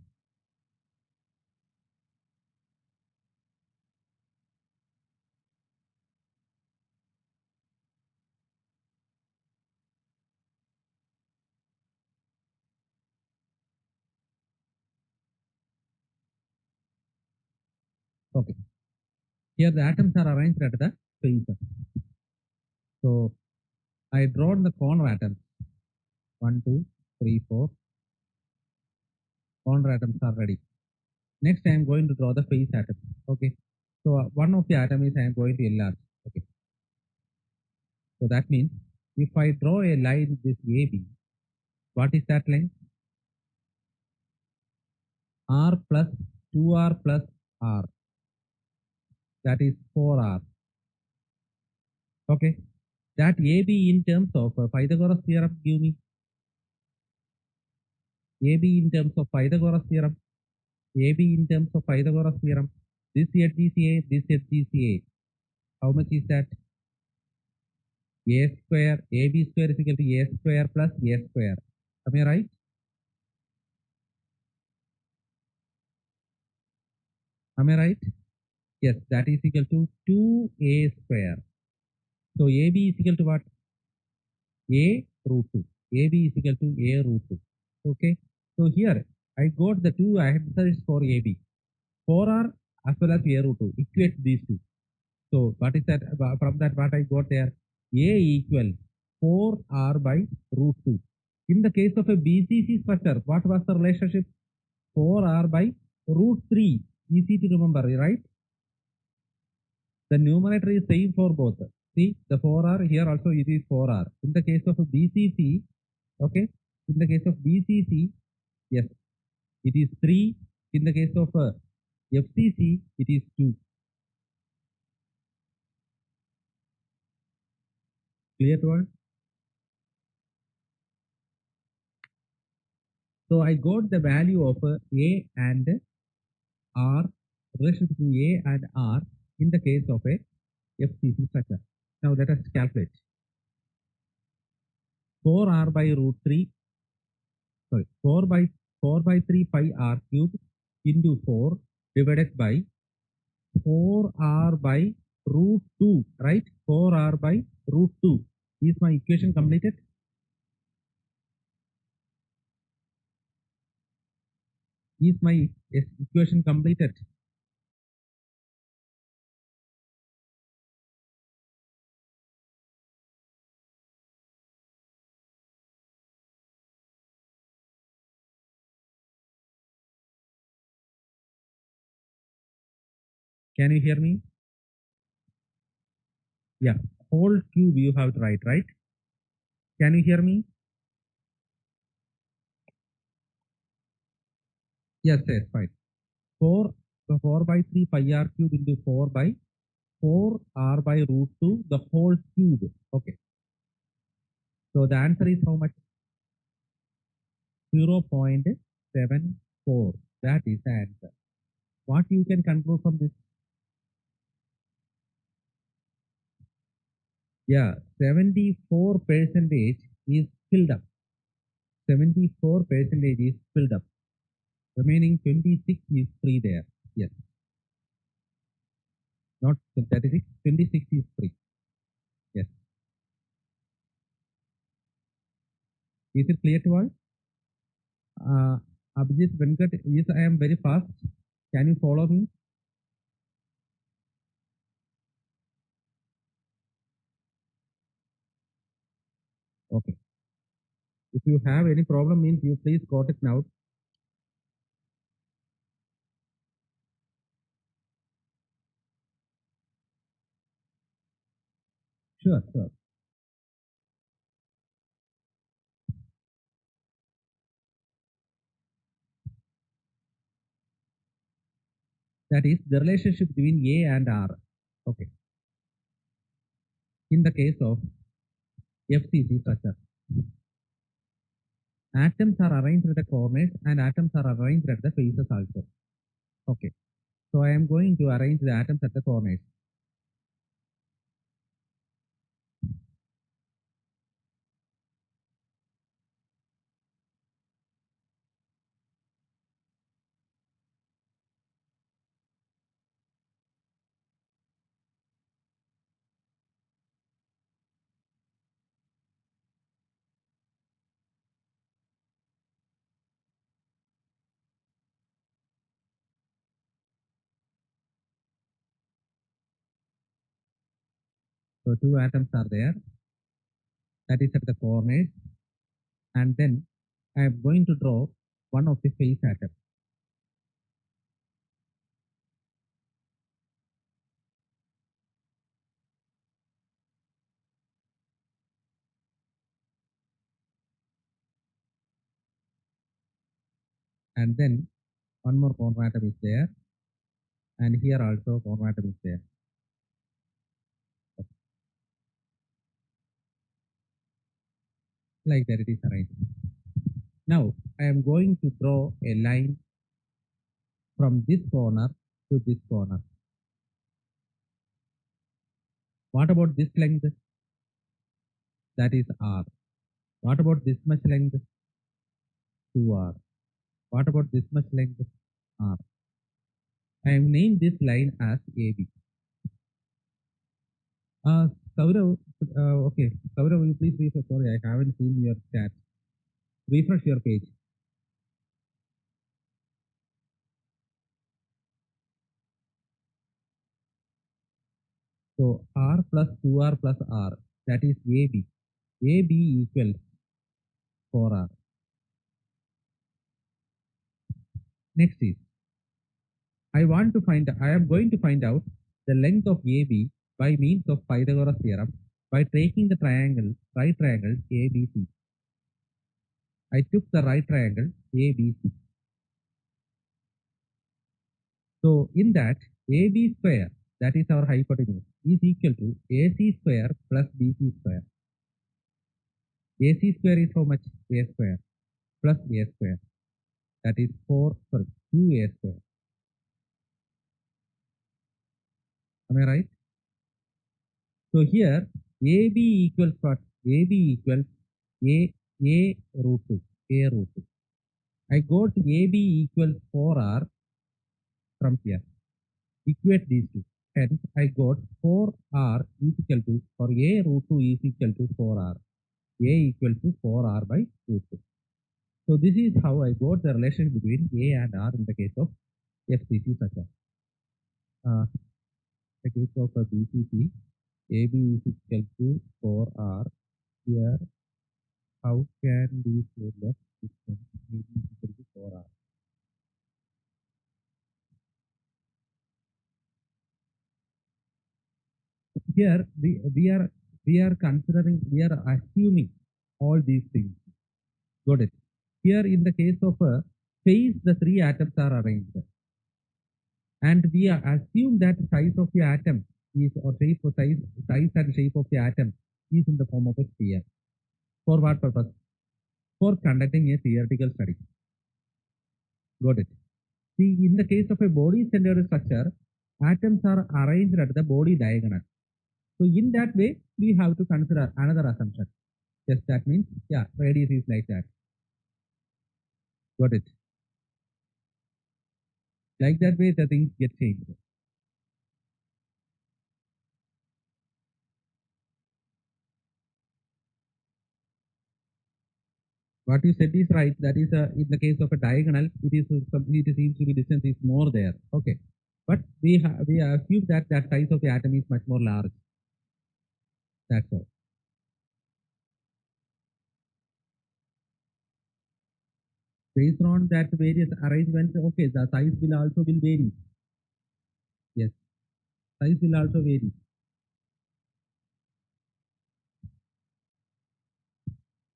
Okay. Here the atoms are arranged at the spacer. So I drawn the corner atoms. 1, 2, 3, 4. Corner atoms are ready. Next I am going to draw the face atom. Okay. So one of the atom is I am going to enlarge. Okay. So that means if I draw a line this AB, what is that line? R plus 2R plus R. That is 4R. Okay. That AB in terms of Pythagoras theorem, give me. AB in terms of Pythagoras theorem. AB in terms of Pythagoras theorem. This edge is A, this edge is A. How much is that? A square, AB square is equal to A square plus A square. Am I right? Am I right? Yes, that is equal to 2A square. So AB is equal to what? A root 2. AB is equal to A root 2. Okay. So here I got the two answers for AB. 4R as well as A root 2. Equate these two. So what is that? From that what I got there? A equal 4R by root 2. In the case of a BCC structure, what was the relationship? 4R by root 3. Easy to remember, right? The numerator is same for both. See, the 4R here also it is 4R. In the case of a BCC, okay, in the case of BCC, yes, it is 3. In the case of FCC, it is 2. Clear to all? So I got the value of A and R, relation between A and R in the case of a FCC structure. Now let us calculate. 4R by root 3, sorry, 4 by 3 pi R cube into 4 divided by 4R by root 2, right? 4R by root 2. Is my equation completed? Is my equation completed? Can you hear me? Yeah. Whole cube you have to write, right? Can you hear me? Yes, yes, fine. 4, so 4 by 3 pi r cube into 4 by 4 r by root 2, the whole cube. Okay. So the answer is how much? 0.74. That is the answer. What you can conclude from this? Yeah, 74 percentage is filled up. 74 percentage is filled up. Remaining 26 is free there. Yes, not 36, 26 is free. Yes. Is it clear to all? Abhijit Venkat, yes, I am very fast. Can you follow me? Okay. If you have any problem, means you please quote it now. Sure, sure. That is the relationship between A and R. Okay. In the case of FCC structure, atoms are arranged at the corners and atoms are arranged at the faces also. Okay. So I am going to arrange the atoms at the corners. So two atoms are there. That is at the corners. And then I am going to draw one of the face atoms. And then one more corner atom is there. And here also corner atom is there. Okay. Like that it is arranged. Now I am going to draw a line from this corner to this corner. What about this length? That is R. What about this much length? 2R. What about this much length? R. I have named this line as AB. Saurav, okay. Saurav, will you please refresh? Sorry, I haven't seen your chat. Refresh your page. So R plus 2R plus R, that is AB. AB equals 4R. Next is, I am going to find out the length of AB by means of Pythagoras theorem by taking the right triangle ABC. I took the right triangle ABC. So in that, AB square, that is our hypotenuse, is equal to AC square plus BC square. AC square is how much? A square plus A square. That is 2A square. Am I right? So here AB equals what? AB equals A root 2. A root 2. I got AB equals 4R from here. Equate these two. Hence I got 4R is equal to, for A root 2 is equal to 4R. A equal to 4R by root 2. So this is how I got the relation between A and R in the case of FCC structure. The case of a BCC, AB is equal to 4R. Here, how can we say that distance AB is equal to 4R? here we are considering, we are assuming all these things. Got it? Here in the case of a phase, the three atoms are arranged, and we assume that size of the atom is, or shape or size and shape of the atom is in the form of a sphere. For what purpose? For conducting a theoretical study. Got it? See, in the case of a body-centered structure, atoms are arranged at the body diagonal. So in that way, we have to consider another assumption. Yes, that means, yeah, radius is like that. Got it? Like that way, the things get changed. What you said is right. That is, in the case of a diagonal, it seems to be distance is more there. Okay, but we assume that that size of the atom is much more large. That's all. Based on that various arrangements, okay, the size will vary. Yes, size will also vary.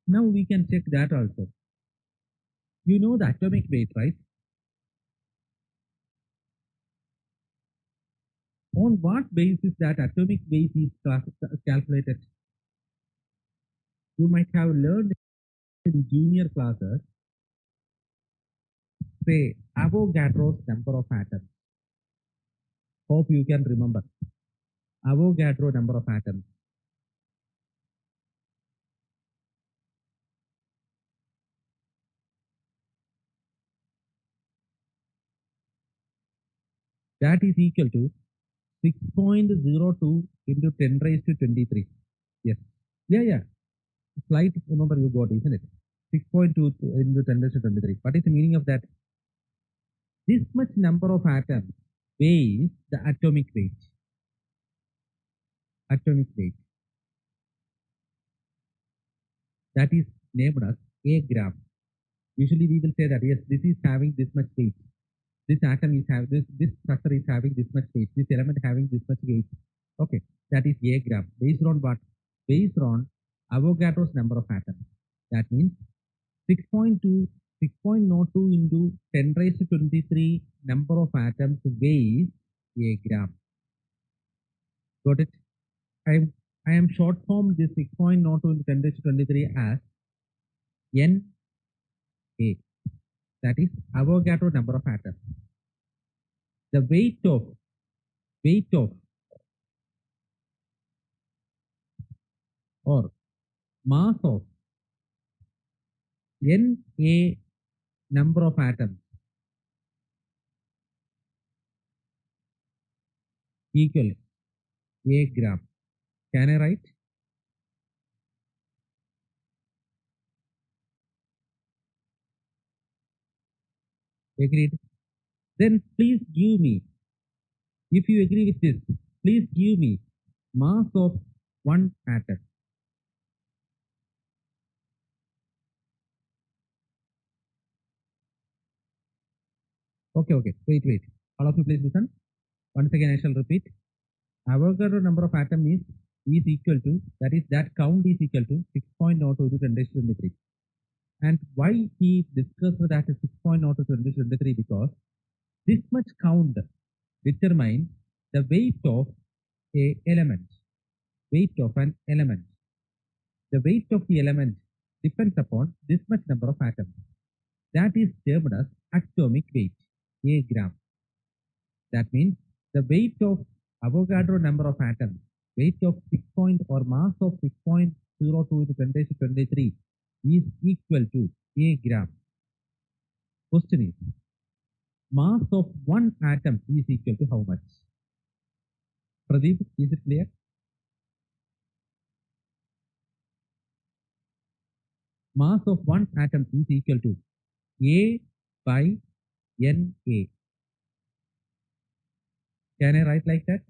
Now we can check that also. You know the atomic weight, right? On what basis that atomic weight is calculated? You might have learned in junior classes, say Avogadro's number of atoms. Hope you can remember. Avogadro number of atoms. That is equal to 6.02 into 10 raised to 23. Yes. Yeah. Slight, remember you got, isn't it? 6.2 into 10 raised to 23. What is the meaning of that? This much number of atoms weighs the atomic weight. Atomic weight. That is named as a gram. Usually we will say that yes, this is having this much weight. This atom is having this structure is having this much weight. This element having this much weight. Okay, that is a gram. Based on what? Based on Avogadro's number of atoms. That means 6.2 into 10 raised to 23 number of atoms weighs a gram. Got it? I am short form this 6.02 into 10 raised to 23 as Na. That is Avogadro number of atoms. The weight of or mass of Na number of atoms equal a gram. Can I write? Agreed. Then please give me, if you agree with this, please give me mass of one atom. Okay. Wait. All of you please listen. Once again I shall repeat. Avogadro number of atom is equal to, that is that count is equal to 6.02 to 10 raised to 23. And why he discussed that 6.02 to 10 raised to 23? Because this much count determines the weight of a element. Weight of an element. The weight of the element depends upon this much number of atoms. That is termed as atomic weight, a gram. That means the weight of Avogadro number of atoms, weight of 6 point or mass of 6.02 to 10 raised to 23 is equal to a gram. Question is, mass of one atom is equal to how much? Pradeep, is it clear? Mass of one atom is equal to A by Na. Can I write like that?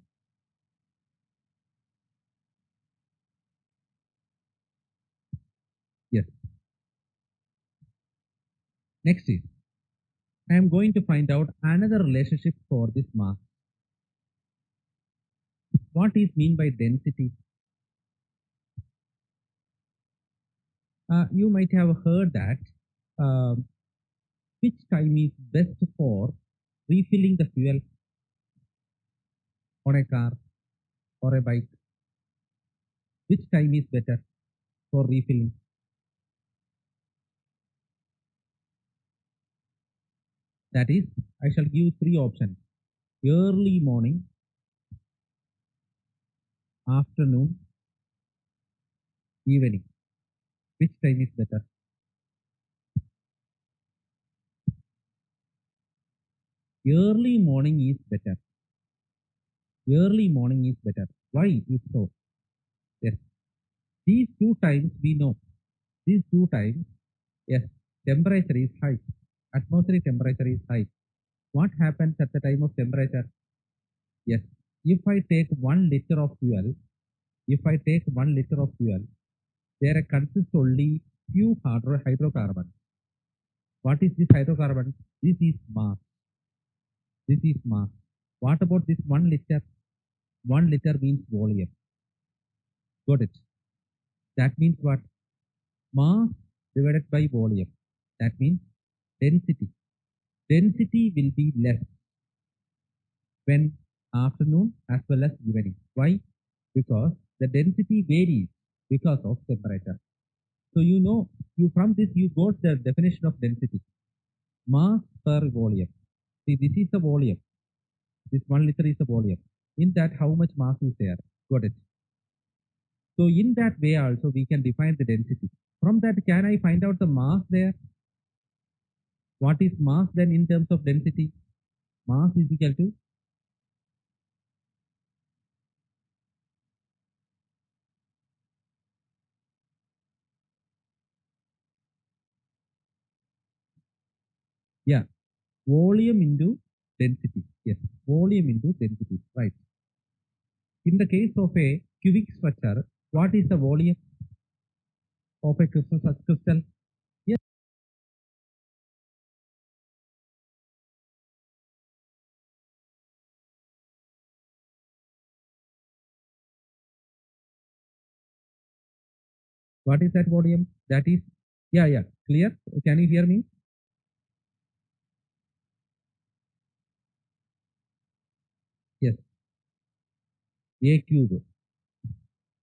Yes. Next is, I am going to find out another relationship for this mass. What is mean by density? You might have heard that which time is best for refilling the fuel on a car or a bike? Which time is better for refilling? That is, I shall give three options: early morning, afternoon, evening. Which time is better? Early morning is better. Early morning is better. Why is so? Yes, these two times we know. These two times, yes, temperature is high. Atmospheric temperature is high. What happens at the time of temperature? Yes, if I take 1 liter of fuel, there consists only few hydrocarbons. What is this hydrocarbon? This is mass. This is mass. What about this 1 liter? 1 liter means volume. Got it? That means what? Mass divided by volume. That means density. Density will be less when afternoon as well as evening. Why? Because the density varies because of temperature. So you know, you from this you got the definition of density. Mass per volume. See, this is the volume. This 1 liter is the volume. In that, how much mass is there? Got it. So in that way also we can define the density. From that, can I find out the mass there? What is mass then in terms of density? Mass is equal to yeah, volume into density. Yes, volume into density. Right. In the case of a cubic structure, what is the volume of a crystal? Yes. What is that volume? That is, yeah, clear. Can you hear me? Yes. A cube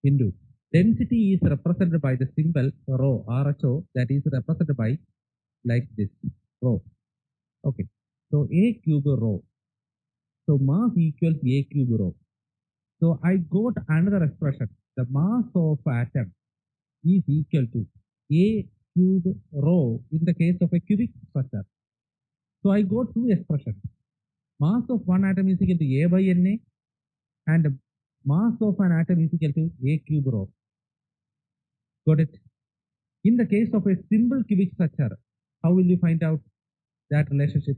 into density is represented by the symbol rho, RHO, that is represented by like this rho. Okay. So A cube rho. So mass equals A cube rho. So I got another expression. The mass of atom is equal to A cube rho in the case of a cubic structure. So I got two expressions. Mass of one atom is equal to A by Na, and mass of an atom is equal to A cube rho. Got it? In the case of a simple cubic structure, how will you find out that relationship?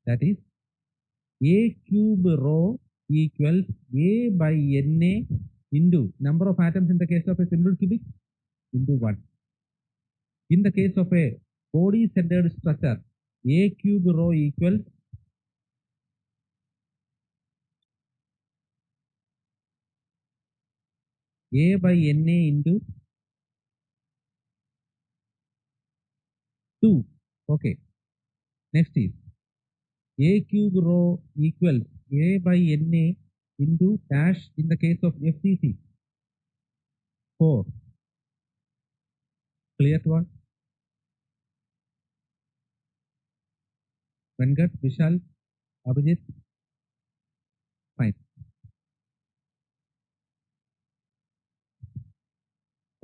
That is A cube rho equals A by Na into number of atoms in the case of a simple cubic into 1. In the case of a body centered structure, A cube rho equals A by Na into 2. Okay. Next is A cube rho equals A by Na into dash in the case of FCC 4. Clear to all? Venkat, Vishal, Abhijit, fine.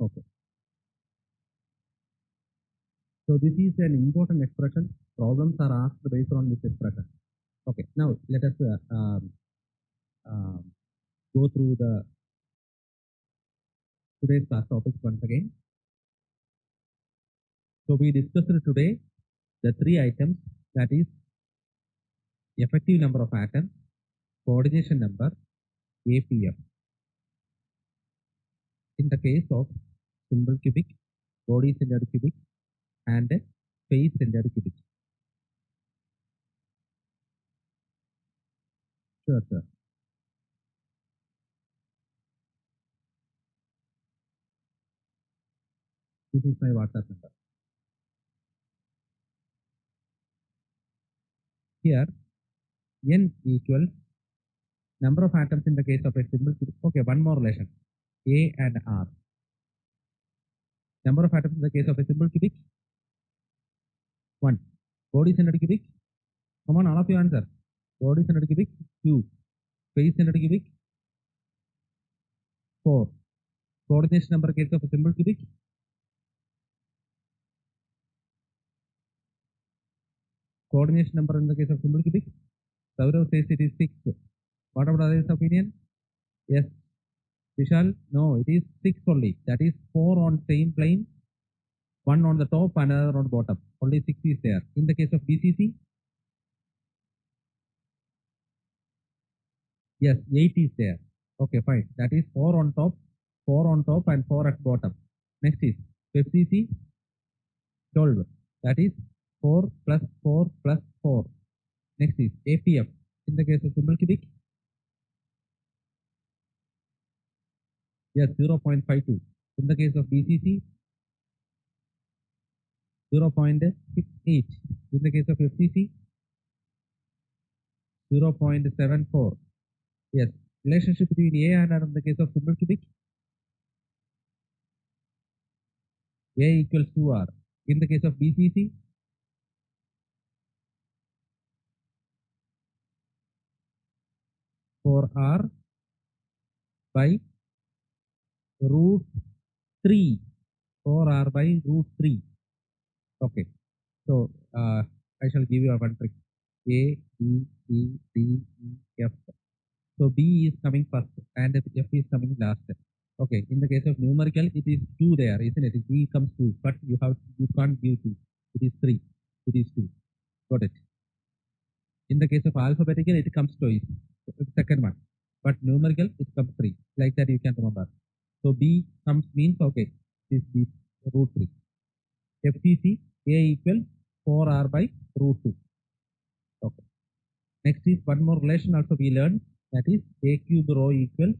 Okay. So this is an important expression. Problems are asked based on this expression. Okay. Now let us um, go through the today's class topics once again. So we discussed today the three items, that is effective number of atoms, coordination number, APM. In the case of simple cubic, body centered cubic, and phase centered cubic. Sure, sir. This is my WhatsApp number. Here, n equals number of atoms in the case of a simple cubic. Okay, one more relation. A and R. Number of atoms in the case of a simple cubic. 1. Body centered cubic. Come on, all of you answer. Body centered cubic. 2. Face centered cubic. 4. Coordination number case of a simple cubic. Coordination number in the case of simple cubic. Saurav says it is 6. What about others' opinion? Yes. Vishal? No, it is 6 only. That is 4 on same plane, 1 on the top, another on bottom. Only 6 is there. In the case of BCC? Yes, 8 is there. Okay, fine. That is 4 on top, and 4 at bottom. Next is FCC 12. That is 4 plus 4 plus 4. Next is APF. In the case of simple cubic? Yes, 0.52. In the case of BCC? 0.68. In the case of FCC? 0.74. Yes. Relationship between A and R in the case of simple cubic? A equals to R. In the case of BCC? For R by root 3. 4R by root 3. Okay. So, I shall give you a one trick. A, B, C, D, E, F. So, B is coming first and F is coming last. Okay. In the case of numerical, it is 2 there, isn't it? B comes 2, but you can't give 2. It is 3. It is 2. Got it. In the case of alphabetical, it comes twice. Second one. But numerical, it comes 3. Like that, you can remember. So B comes means, okay, this B root 3. FCC, A equals 4R by root 2. Okay. Next is one more relation also we learned, that is A cube rho equals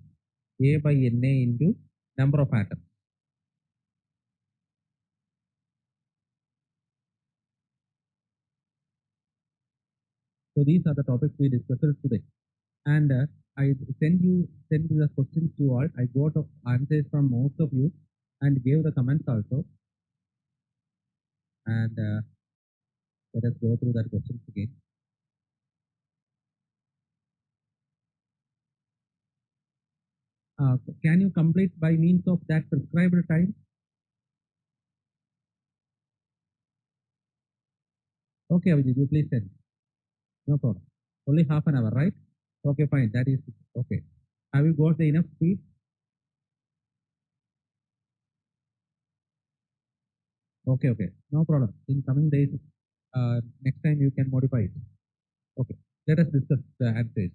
A by Na into number of atoms. So these are the topics we discussed today. And I send you the questions to all. I got answers from most of you and gave the comments also. And let us go through that questions again. Can you complete by means of that prescribed time? Okay, Avijit, you please send. No problem. Only half an hour, right? Okay, fine. That is okay. Have you got the enough speed? Okay, okay. No problem. In coming days, next time you can modify it. Okay. Let us discuss the answers.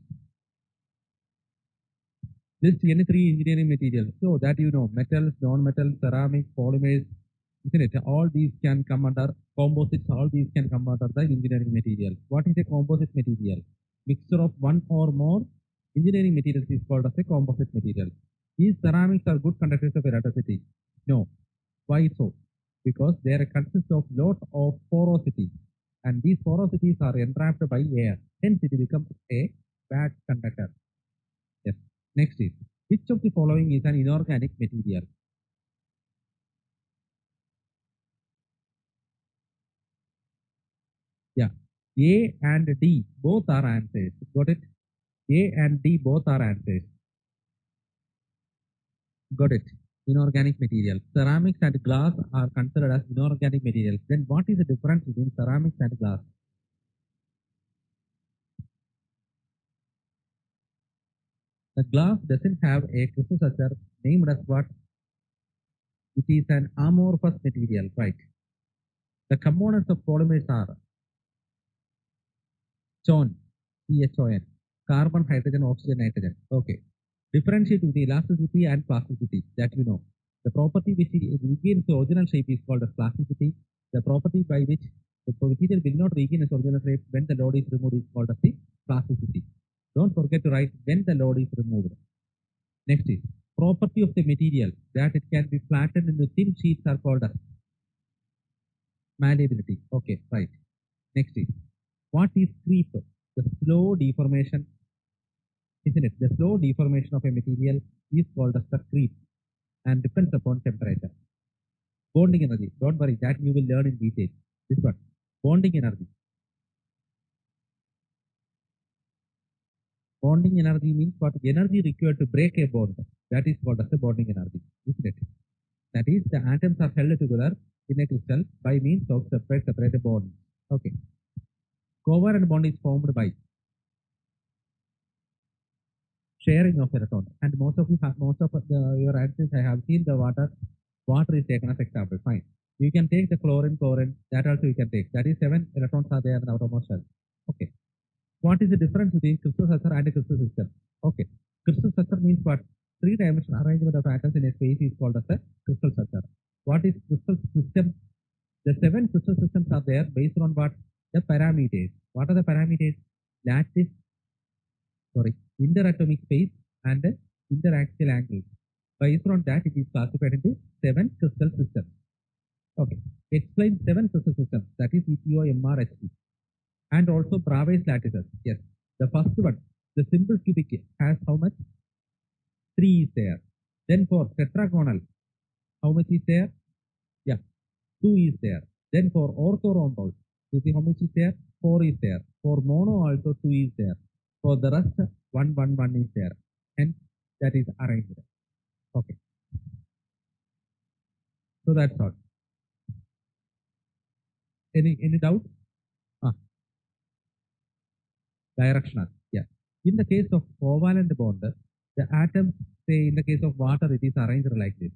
List any 3 engineering materials. So that you know, metals, non-metals, ceramic, polymers, isn't it? All these can come under composites. All these can come under the engineering material. What is a composite material? Mixture of one or more engineering materials is called as a composite material. These ceramics are good conductors of electricity. No. Why so? Because they consist of lot of porosity, and these porosities are entrapped by air. Hence, it becomes a bad conductor. Yes. Next is, which of the following is an inorganic material? Yeah. A and D both are answers. Got it? A and D both are answers. Got it? Inorganic material. Ceramics and glass are considered as inorganic materials. Then what is the difference between ceramics and glass? The glass doesn't have a crystal structure named as what? It is an amorphous material, right? The components of polymers are CHON, CHON, carbon, hydrogen, oxygen, nitrogen. Okay. Differentiate with elasticity and plasticity, that you know. The property which regains the original shape is called as plasticity. The property by which the material will not regain its original shape when the load is removed is called as the plasticity. Don't forget to write when the load is removed. Next is property of the material that it can be flattened into thin sheets are called as malleability. Okay, right. Next is what is creep? The slow deformation, isn't it? The slow deformation of a material is called as the creep and depends upon temperature. Bonding energy. Don't worry, that you will learn in detail. This one. Bonding energy. Bonding energy means what? Energy required to break a bond. That is called as the bonding energy, isn't it? That is, the atoms are held together in a crystal by means of separate bonds. Okay. Covalent bond is formed by sharing of electrons. And most of your answers I have seen the water. Water is taken as example. Fine. You can take the chlorine. That also you can take. That is 7 electrons are there in the outermost shell. Okay. What is the difference between crystal structure and a crystal system? Okay. Crystal structure means what? Three-dimensional arrangement of atoms in a space is called as a crystal structure. What is crystal system? The 7 crystal systems are there based on what? The parameters. What are the parameters? Lattice, interatomic space and interaxial angle. Based on that, it is classified into 7 crystal systems. Okay. Explain 7 crystal systems. That is EPO, and also Bravais lattices. Yes. The first one, the simple cubic has how much? 3 is there. Then for tetragonal, how much is there? Yeah, 2 is there. Then for orthorhomboid, you see how much is there? 4 is there. For mono also 2 is there. For the rest, 1 is there. And that is arranged. Okay. So that's all. Any doubt? Ah, directional. Yeah. In the case of covalent bond, the atoms, say in the case of water, it is arranged like this.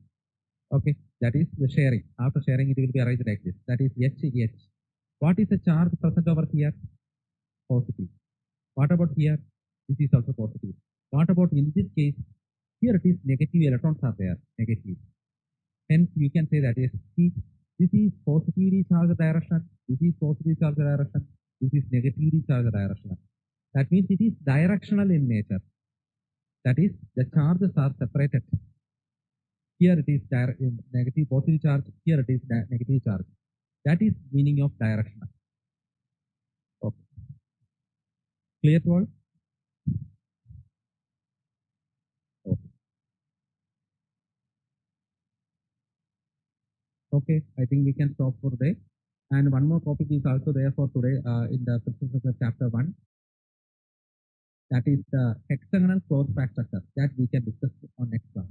Okay, that is the sharing. After sharing, it will be arranged like this. That is H. What is the charge present over here? Positive. What about here? This is also positive. What about in this case? Here it is negative electrons are there. Negative. Hence, you can say that is see, this is positively charged direction. This is positively charged direction. This is negatively charged direction. That means it is directional in nature. That is, the charges are separated. Here it is negative positive charge. Here it is negative charge. That is meaning of directional. Okay. Clear to all? Okay. Okay. I think we can stop for today. And one more topic is also there for today in the chapter 1. That is the hexagonal closed pack structure that we can discuss on next class.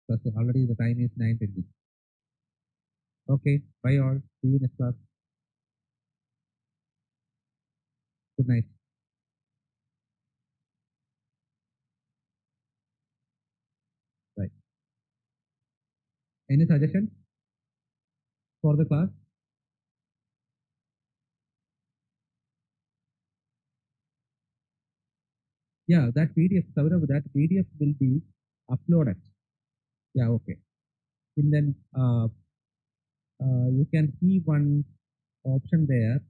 Because already the time is 9:20. Okay. Bye all. See you next class. Good night. Bye. Any suggestions for the class? Yeah, that PDF, Saurav, that PDF will be uploaded. Yeah, okay. And then you can see one option there.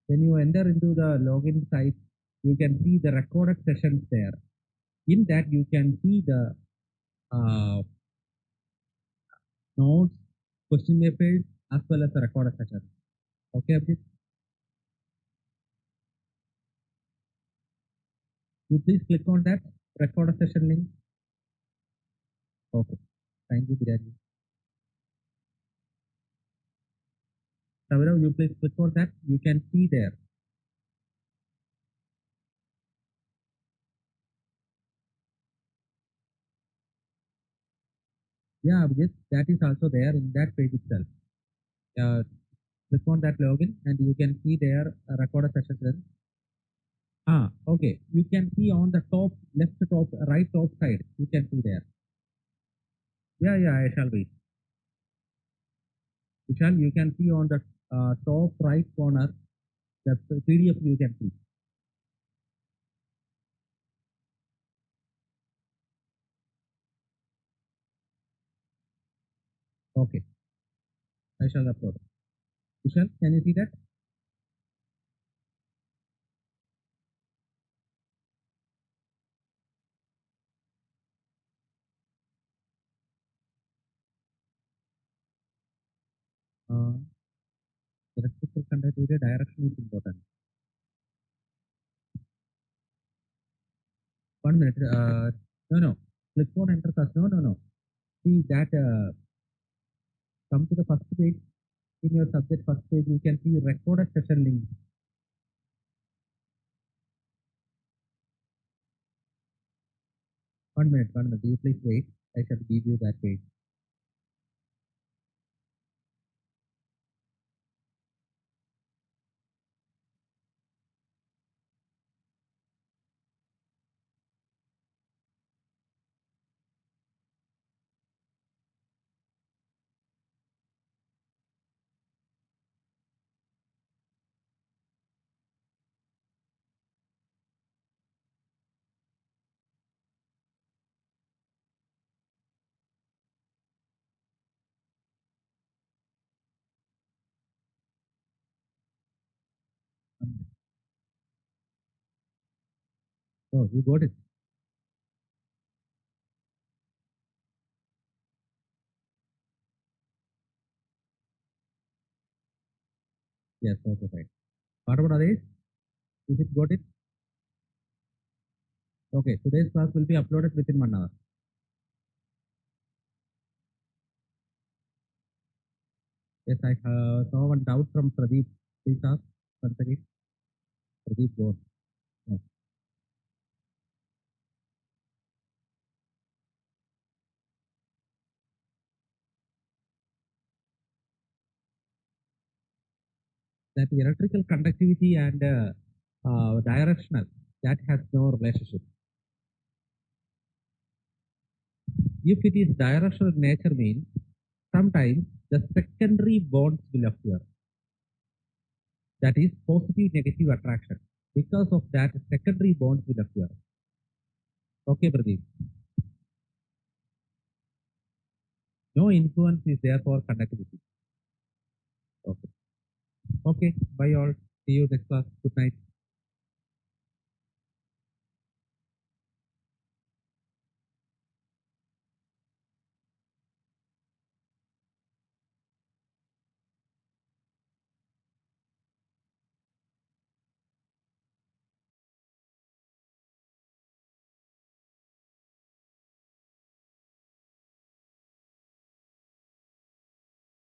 When you enter into the login site, you can see the recorded sessions there. In that, you can see the uh, notes, question papers, as well as the recorded session. Okay, Abhijit? You please click on that recorded session link. Okay. Thank you, Biraj. Saurav, you please click on that. You can see there. Yeah, Abhijit, that is also there in that page itself. Click on that login and you can see there recorded session. Okay. You can see on the top, left top, right top side. You can see there. Yeah, I shall read. Vishal, you can see on the top right corner, the PDF you can see. Okay. I shall upload. Vishal, can you see that? Uh, electrical conductivity direction is important. 1 minute. No. Click on enter first. No. See that come to the first page in your subject first page. You can see recorded session link. 1 minute. 1 minute. You please wait. I shall give you that page. Oh, you got it. Yes. Okay. Fine. What about others? Is it got it? Okay. Today's class will be uploaded within 1 hour. Yes, I saw one doubt from Pradeep. Please ask once again. Pradeep, go on. No. That electrical conductivity and directional, that has no relationship. If it is directional nature means sometimes the secondary bonds will appear. That is positive negative attraction. Because of that, secondary bonds will appear. Okay, Pradeep. No influence is there for conductivity. Okay. Okay. Bye all. See you next class. Good night.